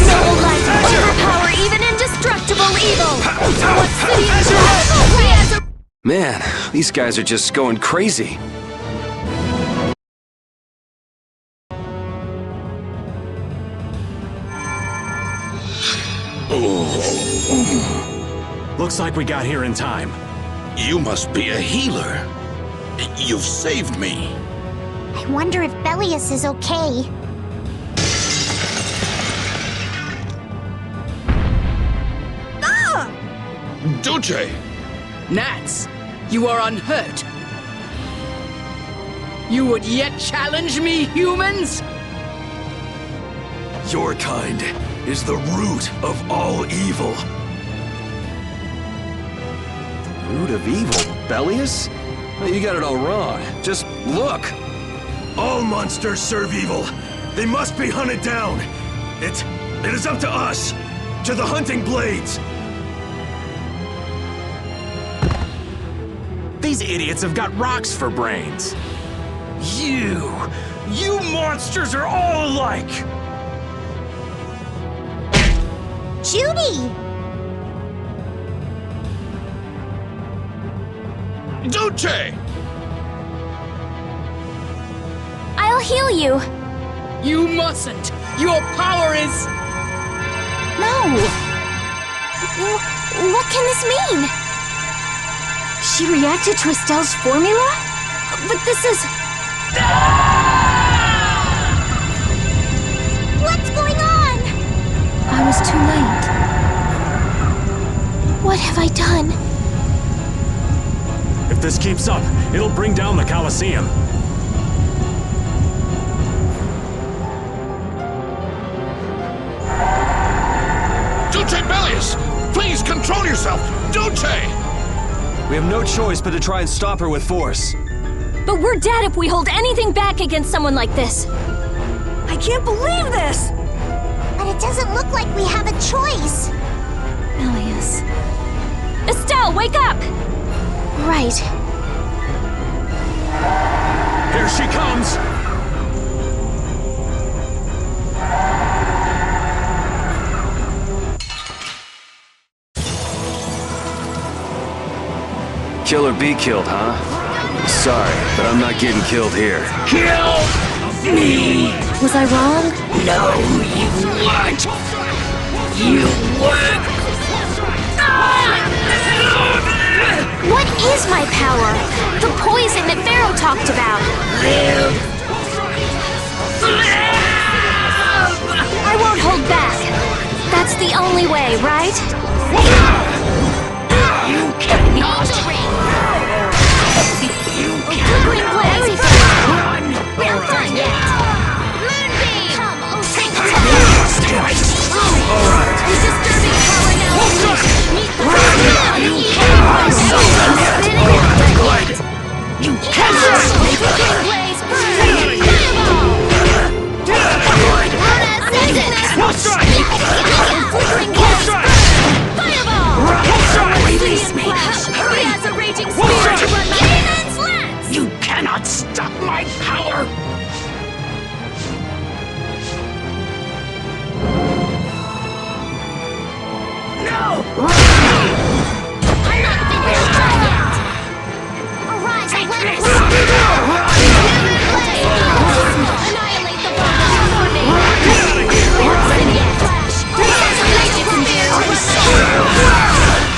Soul light, overpower even indestructible evil! Obsidian Man, these guys are just going crazy. Looks like we got here in time. You must be a healer. You've saved me. I wonder if Belius is okay. Duce! Gnats, you are unhurt. You would yet challenge me, humans? Your kind is the root of all evil. Root of evil? Belius? You got it all wrong. Just look. All monsters serve evil. They must be hunted down. It is up to us, to the hunting blades. These idiots have got rocks for brains. You monsters are all alike. Judy! Duce! I'll heal you. You mustn't. Your power is... No. What can this mean? She reacted to Estelle's formula? But this is... What's going on? I was too late. What have I done? If this keeps up, it'll bring down the Colosseum. Duce Belius! Please control yourself! Duce! We have no choice but to try and stop her with force. But we're dead if we hold anything back against someone like this. I can't believe this! But it doesn't look like we have a choice. Belius. Estelle, wake up! Right. Here she comes! Kill or be killed, huh? Sorry, but I'm not getting killed here. Kill me! Was I wrong? No, you weren't! You weren't! What is my power? The poison that Pharaoh talked about. Live! I won't hold back. That's the only way, right? You cannot! Green blaze! Run! We're not done yet! Moonbeam! Come, take it! Alright! A disturbing power now unleashed! Meet the Good! You cannot! Green blaze, burn! Fireball! We'll strike! Flickering gas, burn! Fireball! Release me! He has a raging spear to run my immense lance! You cannot stop my power! No! I'm not finished yet! Arise, Olympus! Annihilate the bomb before me! Obsidian flash! Raging spear to run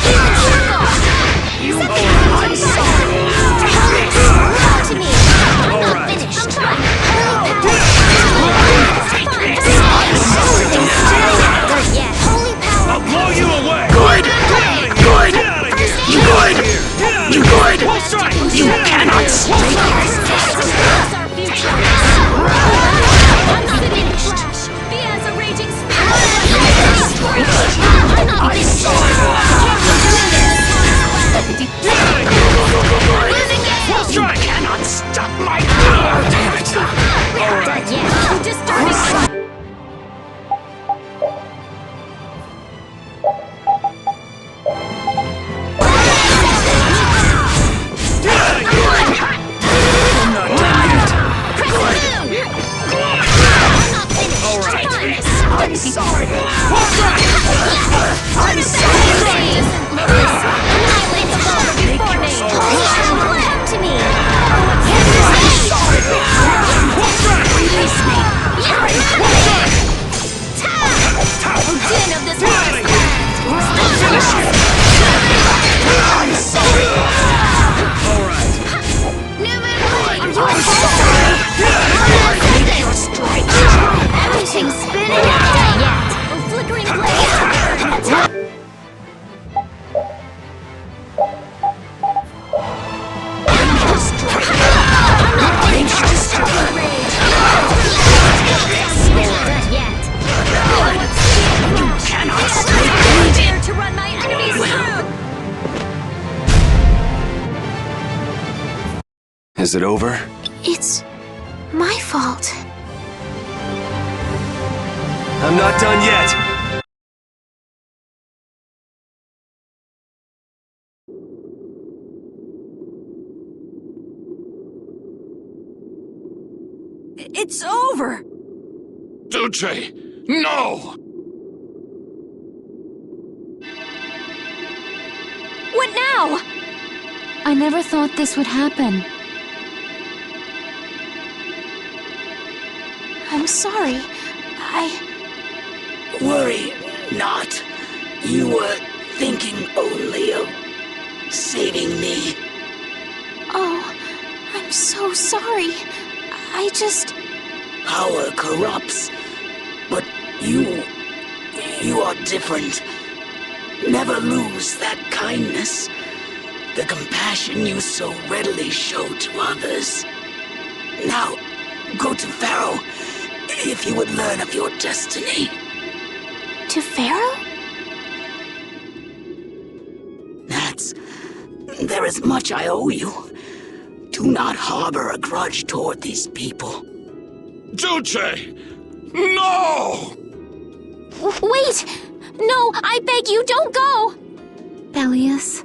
Human circle! You are my son! Come to me! I'm not finished! Holy power! I'll blow you away! Good! Is it over? It's my fault. I'm not done yet! It's over! Duce! No! What now? I never thought this would happen. I'm sorry. Worry not. You were thinking only of saving me. Oh, I'm so sorry. Power corrupts, but you are different. Never lose that kindness, the compassion you so readily show to others. Now, go to Pharaoh, if you would learn of your destiny. To Pharaoh? There is much I owe you. Do not harbor a grudge toward these people. Duce! No! Wait! No, I beg you, don't go! Bellius,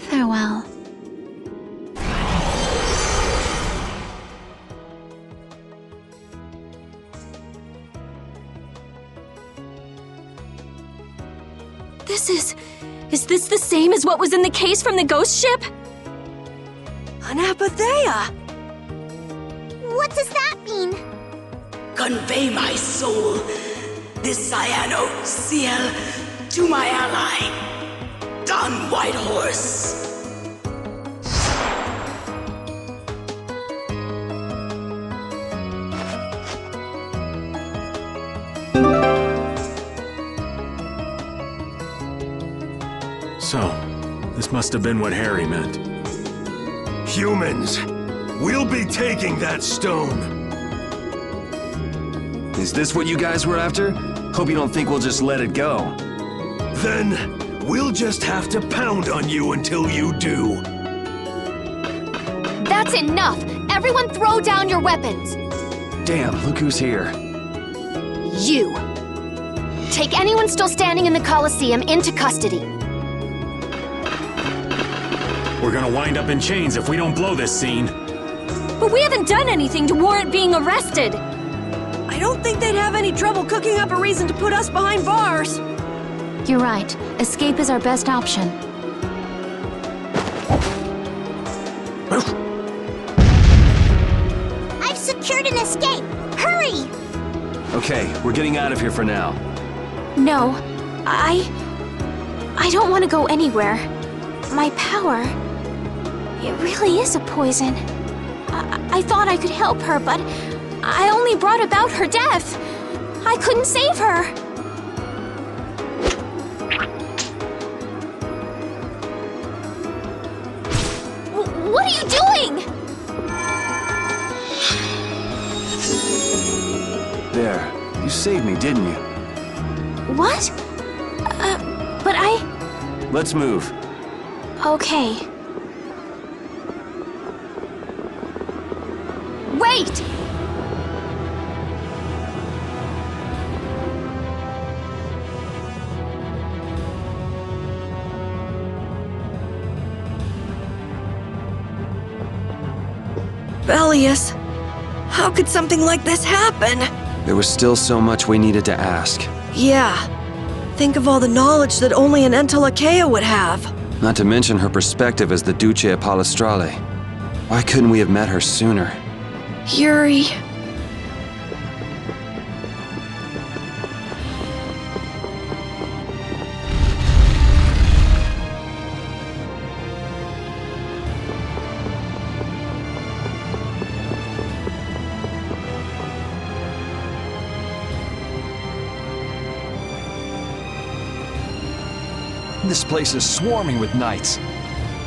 farewell. Is this the same as what was in the case from the ghost ship? An apatheia! What does that mean? Convey my soul, this cyano ciel, to my ally, Don Whitehorse. So, this must have been what Harry meant. Humans, we'll be taking that stone. Is this what you guys were after? Hope you don't think we'll just let it go. Then, we'll just have to pound on you until you do. That's enough! Everyone throw down your weapons! Damn, look who's here. You! Take anyone still standing in the Colosseum into custody. We're gonna wind up in chains if we don't blow this scene. But we haven't done anything to warrant being arrested. I don't think they'd have any trouble cooking up a reason to put us behind bars. You're right. Escape is our best option. I've secured an escape! Hurry! Okay, we're getting out of here for now. No, I don't want to go anywhere. My power, it really is a poison. I thought I could help her, but I only brought about her death. I couldn't save her. What are you doing? There, you saved me, didn't you? What? But I... Let's move. Okay. Wait! Bellius, how could something like this happen? There was still so much we needed to ask. Yeah. Think of all the knowledge that only an Entelekea would have. Not to mention her perspective as the Duce Palestrale. Why couldn't we have met her sooner? Yuri. This place is swarming with knights.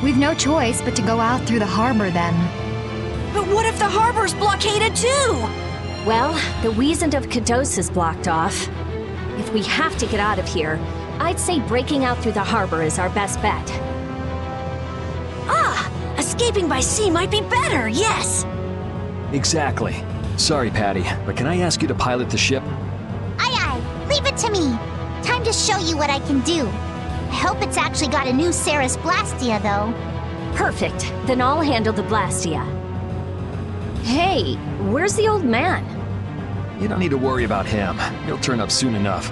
We've no choice but to go out through the harbor then. But what if the harbor's blockaded too? Well, the Wiesent of Kados is blocked off. If we have to get out of here, I'd say breaking out through the harbor is our best bet. Ah! A Escaping by sea might be better, yes! Exactly. Sorry, Patty, but can I ask you to pilot the ship? Aye aye, leave it to me. Time to show you what I can do. I hope it's actually got a new Ceres Blastia, though. Perfect. Then I'll handle the Blastia. Hey, where's the old man? You don't need to worry about him. He'll turn up soon enough.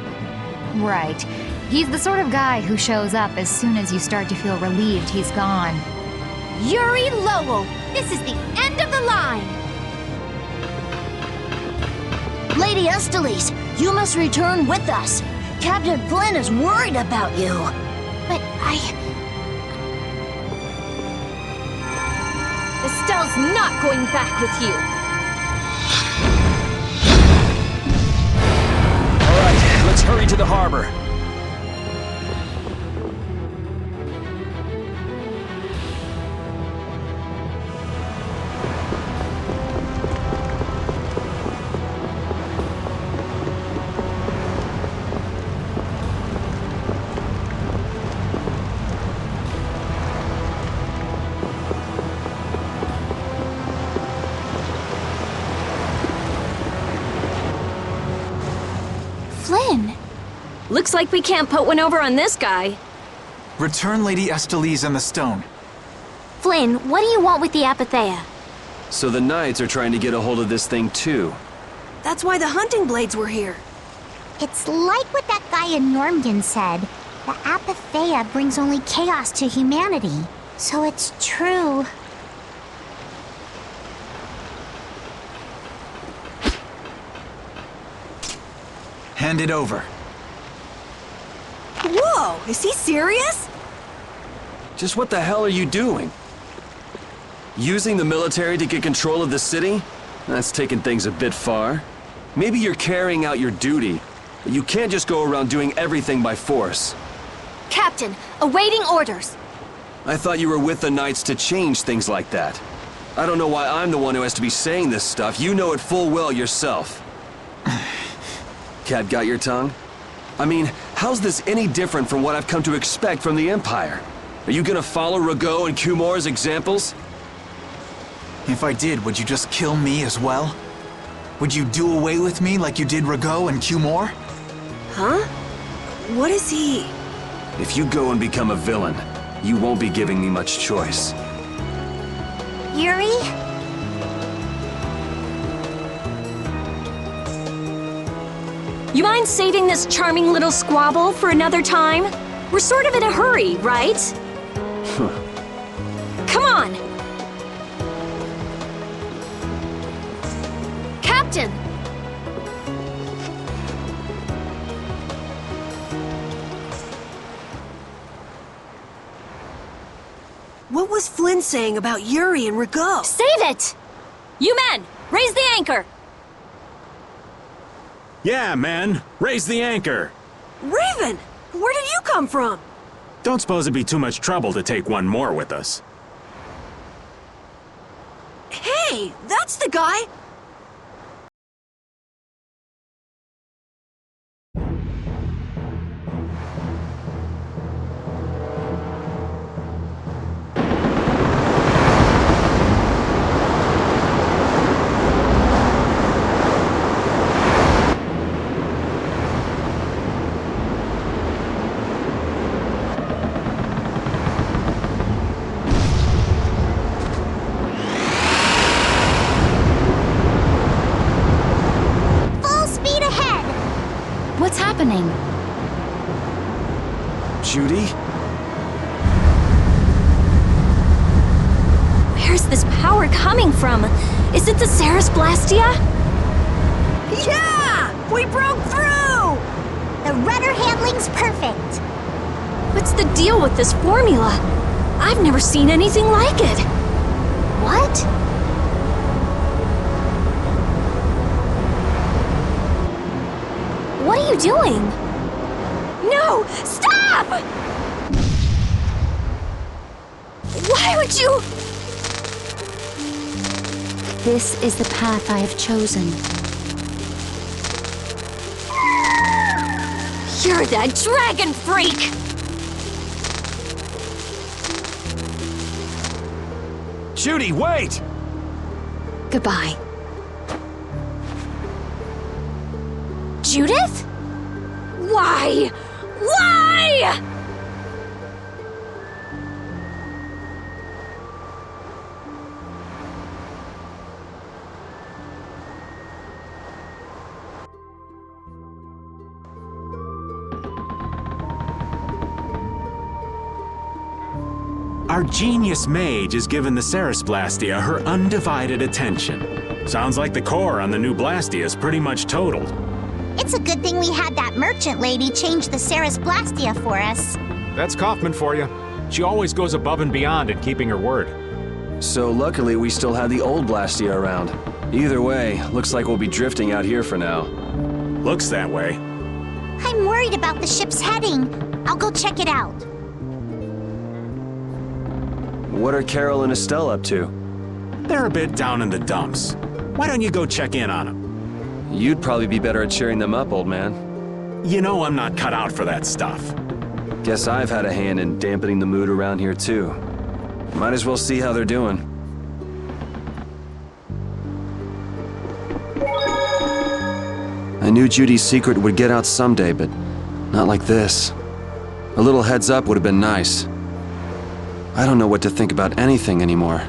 Right. He's the sort of guy who shows up as soon as you start to feel relieved he's gone. Yuri Lowell, this is the end of the line! Lady Estellise, you must return with us. Captain Flynn is worried about you. But Estelle's not going back with you. All right, let's hurry to the harbor. Flynn! Looks like we can't put one over on this guy. Return Lady Estellise and the stone. Flynn, what do you want with the Apatheia? So the Knights are trying to get a hold of this thing too. That's why the hunting blades were here. It's like what that guy in Normgan said. The Apatheia brings only chaos to humanity. So it's true. Hand it over. Whoa, is he serious? Just what the hell are you doing? Using the military to get control of the city? That's taking things a bit far. Maybe you're carrying out your duty, but you can't just go around doing everything by force. Captain, awaiting orders. I thought you were with the Knights to change things like that. I don't know why I'm the one who has to be saying this stuff. You know it full well yourself. Cat got your tongue? I mean, how's this any different from what I've come to expect from the Empire? Are you gonna follow Rago and Kumor's examples? If I did, would you just kill me as well? Would you do away with me like you did Rago and Kumor? Huh? What is he? If you go and become a villain, you won't be giving me much choice. Yuri? You mind saving this charming little squabble for another time? We're sort of in a hurry, right? Come on! Captain! What was Flynn saying about Yuri and Rago? Save it! You men, raise the anchor! Yeah, men, raise the anchor. Raven! Where did you come from? Don't suppose it'd be too much trouble to take one more with us. Hey, that's the guy! What's happening? Judy? Where's this power coming from? Is it the Ceres Blastia? Yeah! We broke through! The rudder handling's perfect. What's the deal with this formula? I've never seen anything like it. What? What are you doing? No! Stop! Why would you? This is the path I have chosen. You're that dragon freak! Judy, wait! Goodbye. Judith? Why? Why? Our genius mage has given the Ceres Blastia her undivided attention. Sounds like the core on the new Blastia is pretty much totaled. It's a good thing we had that merchant lady change the Ceres Blastia for us. That's Kaufman for you. She always goes above and beyond in keeping her word. So luckily we still had the old Blastia around. Either way, looks like we'll be drifting out here for now. Looks that way. I'm worried about the ship's heading. I'll go check it out. What are Carol and Estelle up to? They're a bit down in the dumps. Why don't you go check in on them? You'd probably be better at cheering them up, old man. You know I'm not cut out for that stuff. Guess I've had a hand in dampening the mood around here too. Might as well see how they're doing. I knew Judy's secret would get out someday, but not like this. A little heads up would have been nice. I don't know what to think about anything anymore.